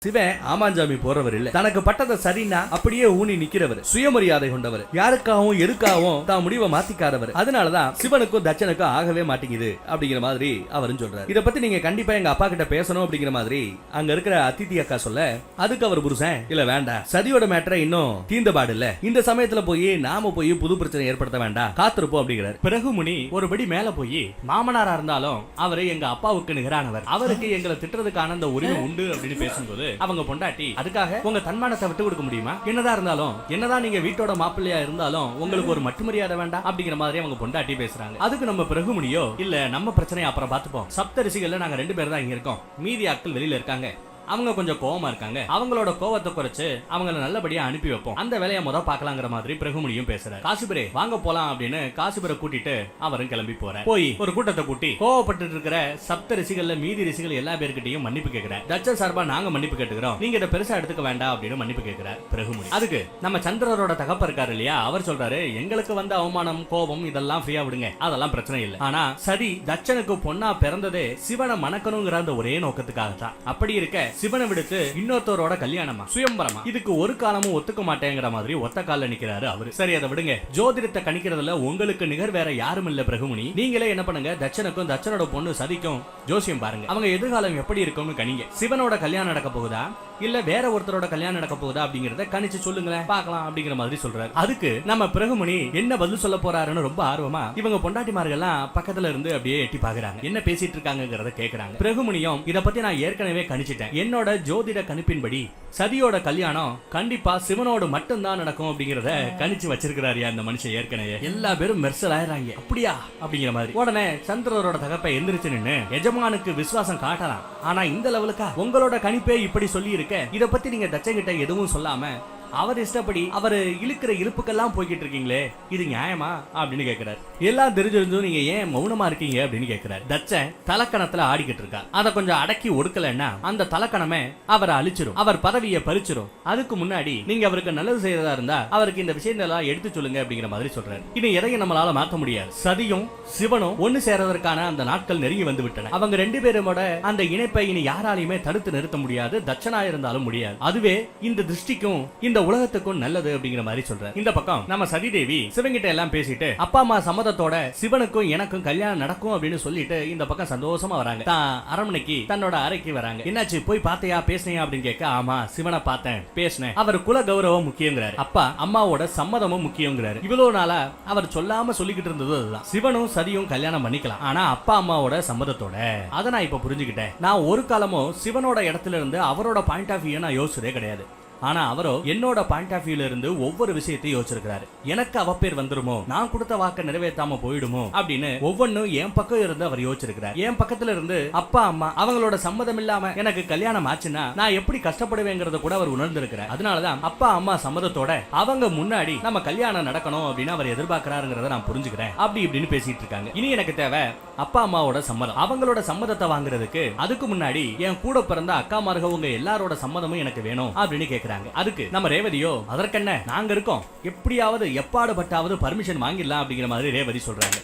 சிவன் ஆமாஞ்சாமி போறவர் இல்ல. தனக்கு பட்டதை சரின்னா அப்படியே ஊனி நிக்கிறவர், சுயமரியாதை கொண்டவர், யாருக்காகவும் எதுக்காகவும் தான் முடிவை மாத்திக்காதவர். அதனாலதான் சிவனுக்கும் தட்சனுக்கும் ஆகவே மாட்டேங்குது அப்படிங்கிற மாதிரி அவரும் சொல்றாரு. இத பத்தி நீங்க கண்டிப்பா எங்க அப்பா கிட்ட பேசணும் அப்படிங்கிற மாதிரி அங்க இருக்கிற அதித்தி அக்கா சொல்ல, அதுக்கு அவர் புருஷன் இல்ல வேண்டாம், சதியோட மேட்டரை இன்னும் தீர்ந்தபாடு இல்ல, இந்த சமயத்துல போய் நாம போய் புது பிரச்சனை ஏற்படுத்த வேண்டாம், காத்திருப்போம் அப்படிங்கிறார். பிறகு முனி ஒருபடி மேல போய், மாமனாரா இருந்தாலும் அவரு எங்க அப்பாவுக்கு நிகரானவர், அவருக்கு எங்களை திட்டுறதுக்கான அந்த உரிமை உண்டு அப்படின்னு பேசும்போது அவங்க பொண்டாட்டி, அதுக்காக உங்க தன்மானத்தை விட்டு கொடுக்க முடியுமா? என்னதான் இருந்தாலும், என்னதான் நீங்க வீட்டோட மாப்பிள்ளையா இருந்தாலும் உங்களுக்கு ஒரு மட்டு மரியாதை வேண்டாம் அப்படிங்கிற மாதிரி அவங்க பொண்டாட்டி பேசுறாங்க. அதுக்கு நம்ம பிறகு முடியோ, இல்ல நம்ம பிரச்சனையை அப்புறம் பார்த்துப்போம், சப்த ரிஷிகள்ல நாங்க 2 பேர் தான் இங்க இருக்கோம், மீதி ஆட்கள் வெளியில இருக்காங்க, அவங்க கொஞ்சம் கோவமா இருக்காங்க, அவங்களோட கோவத்தை குறைச்சு அவங்கள நல்லபடியா அனுப்பி வைப்போம், அந்த வேலையை முத பாக்கலாங்கிற மாதிரி பிரகுமுனியும் பேசுறாரு. காசிபரே வாங்க போலாம் அப்படின்னு காசிபரை கூட்டிட்டு அவரும் கிளம்பி போற. போய் ஒரு கூட்டத்தை கூட்டி கோவப்பட்டு இருக்கிற சப்த ரிஷிகள்ல மீதி ரிஷிகள் எல்லா பேர்கிட்டையும் மன்னிப்பு கேட்கிறார். தட்சன் சார்பா நாங்க மன்னிப்பு கேட்டுக்கிறோம், நீங்க இதை பெருசா எடுத்துக்க வேண்டாம் அப்படின்னு மன்னிப்பு கேட்கிறார் பிரகுமுனி. அதுக்கு நம்ம சந்திரரோட தகப்ப இருக்காரு இல்லையா, அவர் சொல்றாரு, எங்களுக்கு வந்த அவமானம் கோபம் இதெல்லாம் ஃப்ரீயா விடுங்க, அதெல்லாம் பிரச்சனை இல்லை. ஆனா சரி, தட்சனுக்கு பொண்ணா பிறந்ததே சிவனை மணக்கணுங்கிற அந்த ஒரே நோக்கத்துக்காக தான். அப்படி இருக்க சிவனை விடுத்து இன்னொருத்தரோட கல்யாணமா, சுயம்பரமா, இதுக்கு ஒரு காலமும் ஒத்துக்க மாட்டேங்கிற மாதிரி ஒத்த கால்ல நிக்கிறாரு அவரு. சரி அதை விடுங்க, ஜோதிடத்தை கணிக்கிறதுல உங்களுக்கு நிகர் வேற யாரும் இல்ல பிரகுமணி. நீங்களே என்ன பண்ணுங்க, தட்சனுக்கும் தட்சனோட பொண்ணு சதிக்கும் ஜோசியம் பாருங்க. அவங்க எதிர்காலம் எப்படி இருக்கும்னு கணிங்க. சிவனோட கல்யாணம் நடக்க போகுதா இல்ல வேற ஒருத்தரோட கல்யாணம் நடக்க போகுதா அப்படிங்கறத கணிச்சு சொல்லுங்களேன் பார்க்கலாம் அப்படிங்கிற மாதிரி சொல்றாரு. அதுக்கு நம்ம பிரகுமணி என்ன பதில் சொல்ல போறாருன்னு ரொம்ப ஆர்வமா இவங்க பொண்டாட்டிமார்கள்லாம் பக்கத்துல இருந்து அப்படியே எட்டி பாக்குறாங்க, என்ன பேசிட்டு இருக்காங்கங்கறத கேக்குறாங்க. பிரகுமணியும் இத பத்தி நான் ஏற்கனவே கணிச்சிட்டேன், என்னோட ஜோதிட கணிப்பின்படி சதியோட கல்யாணம் கண்டிப்பா சிவனோடு மட்டும்தான் நடக்கும் அப்படிங்கறத கணிச்சு வச்சிருக்கிறாரு அந்த மனுஷன். ஏற்கனவே எல்லா பேரும் மெர்சல் ஆயிராங்க, அப்படியா அப்படிங்கிற மாதிரி. உடனே சந்திரரோட தகப்பை எந்திரிச்சு நின்னு எஜமானுக்கு விசுவாசம் காட்டலாம், ஆனா இந்த லெவலுக்கா உங்களோட கணிப்பே இப்படி சொல்லி இருக்க, இத பத்தி நீங்க தச்சங்கிட்ட எதுவும் சொல்லாம அவர் இஷ்டப்படி அவர் இழுக்கிற இழுப்புக்கெல்லாம் போய்கிட்டு இருக்கீங்களே, இது நியாயமா அப்படின்னு கேட்கிறாரு. எல்லாம் தெரிஞ்சிருந்தும் நீங்க ஏன் மௌனமா இருக்கீங்க அப்படின்னு கேட்கிறாரு. தச்சன் தலக்கணத்துல ஆடிக்கிட்டு இருக்கார், அதை கொஞ்சம் அடக்கி ஒடுக்கலன்னா அந்த தலக்கணமே அவரை அழிச்சிரும், அவர் பதவியை பறிச்சிரும். அதுக்கு முன்னாடி நீங்க அவருக்கு நல்லது செய்யறதா இருந்தா அவருக்கு இந்த விஷயங்களெல்லாம் எடுத்து சொல்லுங்க அப்படிங்கிற மாதிரி சொல்றாரு. இனி எதையும் நம்மளால மாற்ற முடியாது. சதியும் சிவனும் ஒன்னு சேர்றதற்கான அந்த நாட்கள் நெருங்கி வந்து விட்டன. அவங்க ரெண்டு பேரோட அந்த இணைப்பை இனி யாராலையுமே தடுத்து நிறுத்த முடியாது, தச்சனா இருந்தாலும் முடியாது. அதுவே இந்த திருஷ்டிக்கும் இந்த உலகத்துக்கும் நல்லது அப்படிங்கிற மாதிரி சொல்றாரு. இந்த பக்கம் நம்ம சதிதேவி சிவங்கிட்ட எல்லாம் பேசிட்டு அப்பா அம்மா சம்மதத்தோட சிவனுக்கும் எனக்கும் கல்யாணம் நடக்கும் அப்படின்னு சொல்லிட்டு இந்த பக்கம் சந்தோஷமா வராங்க. தான் அரண்மனைக்கு தன்னோட அறைக்கு வராங்க. என்னாச்சு போய் பாத்தையா பேசினியா அப்படின்னு கேட்க, ஆமா சிவனை பார்த்தேன் பேசினேன், அவர் குல கௌரவம் முக்கியங்கிறாரு, அப்பா அம்மாவோட சம்மதமும் முக்கியங்கிறாரு. இவ்வளவு நாளா அவர் சொல்லாம சொல்லிக்கிட்டு இருந்தது அதுதான், சிவனும் சதியும் கல்யாணம் பண்ணிக்கலாம் ஆனா அப்பா அம்மாவோட சம்மதத்தோட. அதை நான் இப்ப புரிஞ்சுக்கிட்டேன். நான் ஒரு காலமும் சிவனோட இடத்துல இருந்து அவரோட பாயிண்ட் ஆஃப் வியூ நான் யோசிச்சதே கிடையாது, ஆனா அவரோ என்னோட பாயிண்ட் ஆஃப் வியூல இருந்து ஒவ்வொரு விஷயத்தையும் யோசிச்சிருக்காரு. எனக்கு அவப்பேர் வந்துருமோ, நான் கொடுத்த வாக்க நிறைவேற்றாம போயிடுமோ அப்படின்னு ஒவ்வொன்னும் என் பக்கம் இருந்து அவர் யோசிச்சிருக்காரு. என் பக்கத்துல இருந்து அப்பா அம்மா அவங்களோட சம்மதம் இல்லாம எனக்கு கல்யாணம் ஆச்சுன்னா நான் எப்படி கஷ்டப்படுவேங்கிறத கூட அவர் உணர்ந்திருக்கிறார். அதனாலதான் அப்பா அம்மா சம்மதத்தோட அவங்க முன்னாடி நம்ம கல்யாணம் நடக்கணும் அப்படின்னு அவர் எதிர்பார்க்கிறாருங்கிறத நான் புரிஞ்சுக்கிறேன் அப்படி இப்படின்னு பேசிட்டு இருக்காங்க. இனி எனக்கு தேவை அப்பா அம்மாவோட சம்மதம். அவங்களோட சம்மதத்தை வாங்குறதுக்கு அதுக்கு முன்னாடி என் கூட பிறந்த அக்காமார்கள் உங்க எல்லாரோட சம்மதமும் எனக்கு வேணும் அப்படின்னு கேட்க. அதுக்கு நம்ம ரேவதியோ அதற்கென்ன நாங்க இருக்கோம், எப்படியாவது எப்பாடு பட்டாவது பர்மிஷன் வாங்கிடலாம் அப்படிங்கிற மாதிரி ரேவதி சொல்றாங்க.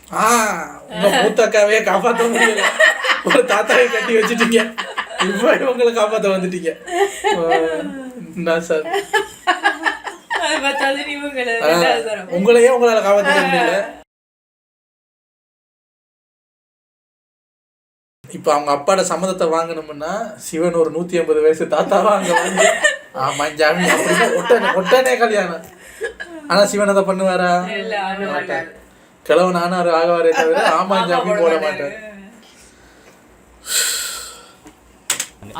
மூத்தக்காவே காப்பாற்ற முடியல, ஒரு தாத்தாவை கட்டி வச்சுட்டீங்க, இப்ப இவங்களை காப்பாற்ற வந்துட்டீங்க சார். உங்களையே உங்களால காப்பாற்ற முடியல. இப்ப அவங்க அப்பாட சம்மதத்தை வாங்கணும்னா சிவன் ஒரு 150 வயசு தாத்தாவா அங்க வாங்கி ஆமா ஜாமி ஒட்டனே கல்யாணம். ஆனா சிவன் அதை பண்ணுவாரா? கிழவன் ஆனாரு ஆகவாரே தவிர ஆமா ஜாமி போட மாட்டார்.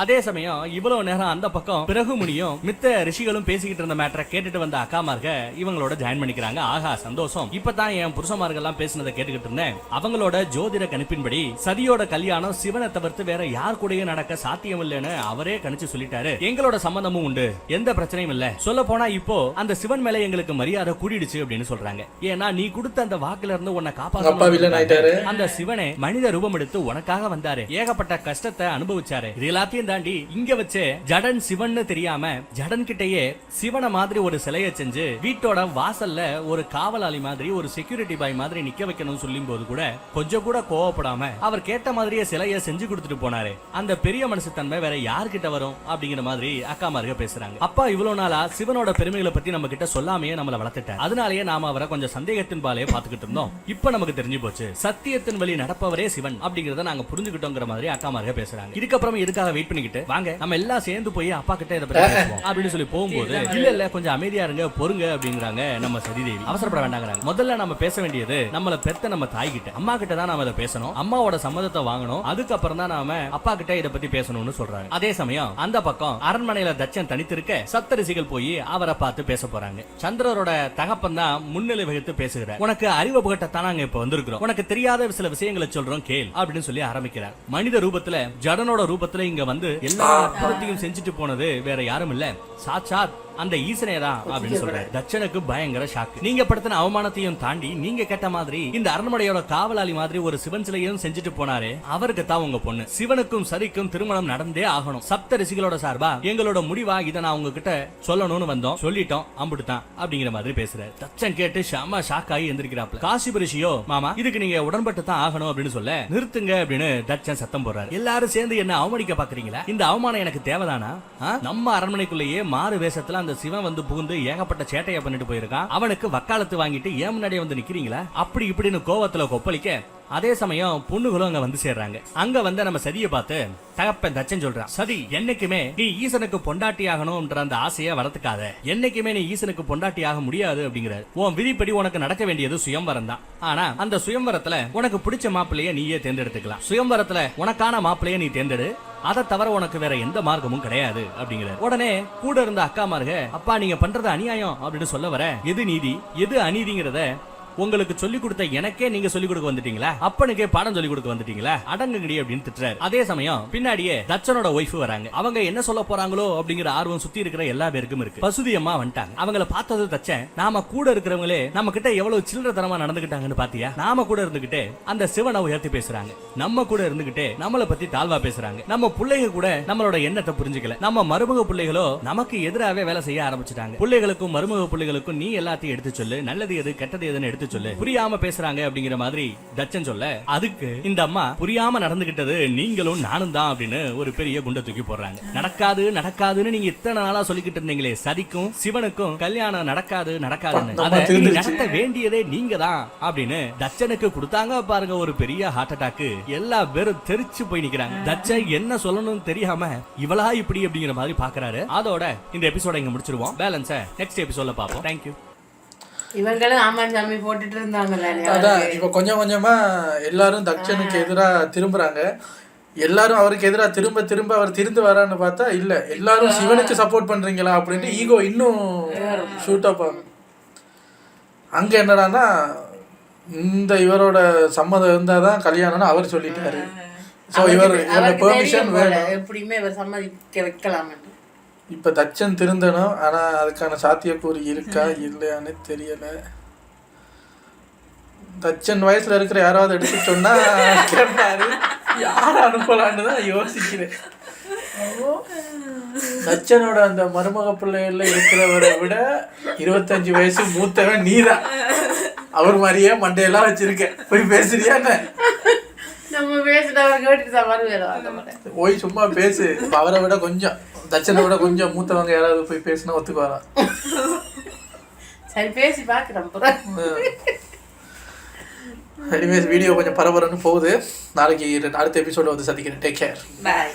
அதே சமயம் இவ்வளவு நேரம் அந்த பக்கம் பிரகுமுனியும் மித்த ரிஷிகளும் பேசிக்கிட்டு இருந்த மேட்டரை கேட்டுட்டு வந்த அக்காமார்க இவங்களோட ஜாயின் பண்ணிக்கிறாங்க. ஆகா சந்தோஷம், இப்பதான் என் புருஷமார்கள் எல்லாம் பேசினதை கேட்டுக்கிட்டு இருந்தேன். அவங்களோட ஜோதிட கணிப்பின்படி சதியோட கல்யாணம் சிவனை தவிர்த்து வேற யார் கூடயும் நடக்க சாத்தியம் இல்லைன்னு அவரே கணிச்சு சொல்லிட்டாரு. எங்களோட சம்மதமும் உண்டு, எந்த பிரச்சனையும் இல்ல. சொல்ல போனா இப்போ அந்த சிவன் மேல எங்களுக்கு மரியாதை கூடிடுச்சு அப்படின்னு சொல்றாங்க. ஏன்னா நீ கொடுத்த அந்த வாக்குல இருந்து உன்னை காப்பாற்ற அந்த சிவனே மனித ரூபம் எடுத்து உனக்காக வந்தாரு, ஏகப்பட்ட கஷ்டத்தை அனுபவிச்சாரு. இது எல்லாத்தையும் தாண்டி இங்க வச்சு ஜடன் சிவன் தெரியாம ஜடன் கிட்டயே சிவனை மாதிரி ஒரு சிலையை செஞ்சு வீட்டோட வாசல்ல ஒரு காவலாளி மாதிரி ஒரு செக்யூரிட்டி பாய் மாதிரி நிக்க வைக்கணும் சொல்லும் போது கூட கொஞ்சம் கூட கோவப்படாம அவர் கேட்ட மாதிரியே சிலையை செஞ்சு கொடுத்துட்டு போனாரு. அந்த பெரிய மனசுத்தன்மை வேற யார்கிட்ட வரும் அப்படிங்கிற மாதிரி அக்காமார்க பேசுறாங்க. அப்பா இவ்வளவு நாளா சிவனோட பெருமைகளை பத்தி நம்ம கிட்ட சொல்லாமையே நம்மள வளர்த்துட்டார். அதனாலேயே நாம அவரை கொஞ்சம் சந்தேகத்தின் பாலையே பாத்துக்கிட்டு இருந்தோம். இப்ப நமக்கு தெரிஞ்சு போச்சு, சத்தியத்தின் வழி நடப்பவரே சிவன் அப்படிங்கறத நாங்க புரிஞ்சுக்கிட்டோங்கிற மாதிரி அக்காமார்க பேசுறாங்க. இதுக்கப்புறம் எதுக்காக வெயிட் பண்ணிக்கிட்டு வாங்க நம்ம எல்லாம் சேர்ந்து போய் அப்பா கிட்ட இத பத்தி பேசுவோம் அப்படின்னு சொல்லி போகும்போது இல்ல இல்ல கொஞ்சம் அமைதியா இருங்க பொறுங்க அப்படிங்கறாங்க நம்ம சதிதேவி. அவசரப்பட வேண்டாங்கறாங்க. முதல்ல நம்ம பேச வேண்டியது நம்மள பெத்த நம்ம தாய் கிட்ட, அம்மா கிட்ட தான் நாம இத பேசணும், அம்மாவோட சம்மதத்தை வாங்கணும், அதுக்கு அப்புறம் தான் நாம அப்பா கிட்ட இத பத்தி பேசணும்னு சொல்றாங்க. அதே சமயம் அந்த பக்கம் அரண்மனையில தச்சன் தனித்திருக்க சப்தரிஷிகள் போய் அவரை பார்த்து பேச போறாங்க. சந்திரரோட தகப்பன் தான் முன்னிலை வகித்து பேசுகிறார். உனக்கு அறிவு புகட்டத்தான் நாங்க இப்ப வந்திருக்கிறோம், உனக்கு தெரியாத சில விஷயங்களை சொல்றோம் கேள் அப்படின்னு சொல்லி ஆரம்பிக்கிறார். மனித ரூபத்துல ஜடனோட ரூபத்துல இங்க வந்து எல்லா அற்புதத்தையும் செஞ்சுட்டு போனது வேற யாரும் இல்ல, சாட்சாத் அந்த ஈசனே தான் அப்படின்னு சொல்றாரு. தட்சனுக்கு பயங்கர ஷாக். நீங்க படுத்தின அவமானத்தையும் தாண்டி நீங்க கேட்ட மாதிரி இந்த அரண்மனையோட காவலாளி மாதிரி ஒரு சிவன் சிலையும் செஞ்சுட்டு போனாரு, அவருக்கு தான் உங்க பொண்ணு. சிவனுக்கும் சரிக்கும் திருமணம் நடந்தே ஆகணும். சப்த ரிஷிகளோட சார்பா எங்களோட முடிவா இதை நான் உங்ககிட்ட சொல்லணும்னு வந்தோம், சொல்லிட்டோம், அம்புட்டுதான் அப்படிங்கிற மாதிரி பேசுறாரு. தச்சன் கேட்டு ஷாமா ஷாக் ஆகி எந்திரிக்கிறாப்ல. காசிப ரிஷியோ மாமா இதுக்கு நீங்க உடன்பட்டு தான் ஆகணும் அப்படின்னு சொல்ல, நிறுத்துங்க அப்படின்னு தச்சன் சத்தம் போடுறாரு. எல்லாரும் சேர்ந்து என்ன அவமானிக்க பாக்குறீங்களா? இந்த அவமானம் எனக்கு தேவைதானா? நம்ம அரண்மனைக்குள்ளேயே மாறு வேஷத்துல அந்த சிவன் வந்து புகுந்து ஏகப்பட்ட சேட்டையை பண்ணிட்டு போயிருக்கான். அவனுக்கு வக்காலத்து வாங்கிட்டு ஏன் முன்னாடியே வந்து நிக்கிறீங்களா? அப்படி இப்படின்னு கோவத்துல கொப்பளிக்க, அதே சமயம் பொண்ணுகளும் அங்க வந்து சேர்றாங்க. அங்க வந்து நம்ம சதியை பார்த்து தகப்பன் தச்சன் சொல்றான், சதி என்னைக்குமே நீ ஈசனுக்கு பொண்டாட்டி ஆகணும்ன்ற அந்த ஆசையை வளர்த்துக்காத. என்னைக்குமே நீ ஈசனுக்கு பொண்டாட்டி ஆக முடியாது அப்படிங்கிறார். உன் விதிப்படி உனக்கு நடக்க வேண்டியது சுயம்வரம் தான். ஆனா அந்த சுயம்வரத்துல உனக்கு பிடிச்ச மாப்பிள்ளைய நீயே தேர்ந்தெடுத்துக்கலாம். சுயம்வரத்துல உனக்கான மாப்பிள்ளைய நீ தேர்ந்தெடு, அதை தவிர உனக்கு வேற எந்த மார்க்கமும் கிடையாது அப்படிங்கிறார். உடனே கூட இருந்த அக்காமாருக, அப்பா நீங்க பண்றது அநியாயம் அப்படின்னு சொல்ல வர, எது நீதி எது அநீதிங்கிறத உங்களுக்கு சொல்லி கொடுத்த எனக்கே நீங்க சொல்லி கொடுக்க வந்துட்டீங்களா? அப்பனுக்கே பாடம் சொல்லி கொடுக்க வந்துட்டீங்களா? அடங்குங்கடி அப்படின்னு திட்டுறாரு. அதே சமயம் பின்னாடியே தச்சனோட ஒய்ஃப் வராங்க. அவங்க என்ன சொல்ல போறாங்களோ அப்படிங்கிற ஆர்வம் சுத்தி இருக்கிற எல்லா பேருக்கும் இருக்கு. பசுதி அம்மா வந்துட்டாங்க. அவங்கள பார்த்தது தச்சன், நாம கூட இருக்கிறவங்களே நம்ம கிட்ட எவ்வளவு சில்லறத்தனமா நடந்துகிட்டாங்கன்னு பாத்தியா? நாம கூட இருந்துகிட்டே அந்த சிவனை உயர்த்தி பேசுறாங்க, நம்ம கூட இருந்துகிட்டே நம்மளை பத்தி தாழ்வா பேசுறாங்க. நம்ம பிள்ளைங்க கூட நம்மளோட எண்ணத்தை புரிஞ்சுக்கல. நம்ம மருமக பிள்ளைகளோ நமக்கு எதிராவே வேலை செய்ய ஆரம்பிச்சுட்டாங்க. பிள்ளைகளுக்கும் மருமக பிள்ளைகளுக்கும் நீ எல்லாத்தையும் எடுத்து சொல்லு, நல்லது எது கெட்டது எதுன்னு எடுத்து சொல்லு, புரியாம பேசுறாங்க அப்படிங்கிற மாதிரி தச்சன் சொல்ல, அதுக்கு இந்த அம்மா புரியாம நடந்துகிட்டது நீங்களும் நானும் தான் அப்படின்னு ஒரு பெரிய குண்டை தூக்கி போடுறாங்க. நடக்காது நடக்காதுன்னு நீங்க இத்தனை நாளா சொல்லிக்கிட்டு இருந்தீங்களே, சதிக்கும் சிவனுக்கும் கல்யாணம் நடக்காது நடக்காதுன்னு, அதை நடத்த வேண்டியதே நீங்க தான் அப்படின்னு தச்சனுக்கு கொடுத்தாங்க பாருங்க ஒரு பெரிய ஹார்ட் அட்டாக். எல்லா பேரும் தெரிச்சு போய் நிக்கிறாங்க. தச்சன் என்ன சொல்லணும்னு தெரியாம இவளா இப்படி அப்படிங்கிற மாதிரி பாக்குறாரு. அதோட இந்த எபிசோட இங்க முடிச்சிருவோம். பேலன்ஸை நெக்ஸ்ட் எபிசோட்ல பாப்போம். தேங்க்யூ. இவங்களும் ஆமாம் சாமி போட்டுட்டு இருந்தாங்கல்ல. அதான் இப்போ கொஞ்சம் கொஞ்சமா எல்லாரும் தட்சனுக்கு எதிராக திரும்புறாங்க. எல்லாரும் அவருக்கு எதிராக திரும்ப திரும்ப அவர் திருந்து வரான்னு பார்த்தா இல்ல, எல்லாரும் சிவனுக்கு சப்போர்ட் பண்றீங்களா அப்படின்ட்டு ஈகோ இன்னும் ஷூட் அப் ஆகும். அங்க என்னடான்னா இந்த இவரோட சம்மதம் இருந்தாதான் கல்யாணம்னு அவர் சொல்லிட்டாரு. ஸோ இவரோட பெர்மிஷன் வேணும், எப்படியுமே இவர் சம்மதிக்க வைக்கலாம். இப்போ தச்சன் திருந்தணும், ஆனால் அதுக்கான சாத்தியக்கூறு இருக்கா இல்லையான்னு தெரியலை. தச்சன் வயசில் இருக்கிற யாராவது எடுத்து சொன்னால் கேட்பாரு, யார் அனுப்பலான்னு தான் யோசிக்கிறேன். தச்சனோட அந்த மருமக பிள்ளைகள்ல இருக்கிறவரை விட 25 வயசு மூத்தவன் நீதான். அவர் மாதிரியே மண்டையெல்லாம் வச்சிருக்கேன், போய் பேசுறியா? நம்ம பேசுறவங்க கேட்டுட்டு வருவேன். போய் சும்மா பேசு. அவரை விட கொஞ்சம் தச்சனை விட கொஞ்சம் மூத்தவங்க யாராவது போய் பேசினா ஒத்துக்குவாரா? சரி பேசி பார்க்குறேன். எனிவேஸ் வீடியோ கொஞ்சம் பரபரன்னு போகுது. நாளைக்கு அடுத்த எபிசோட வந்து சந்திக்கிறேன். Take care. பாய்.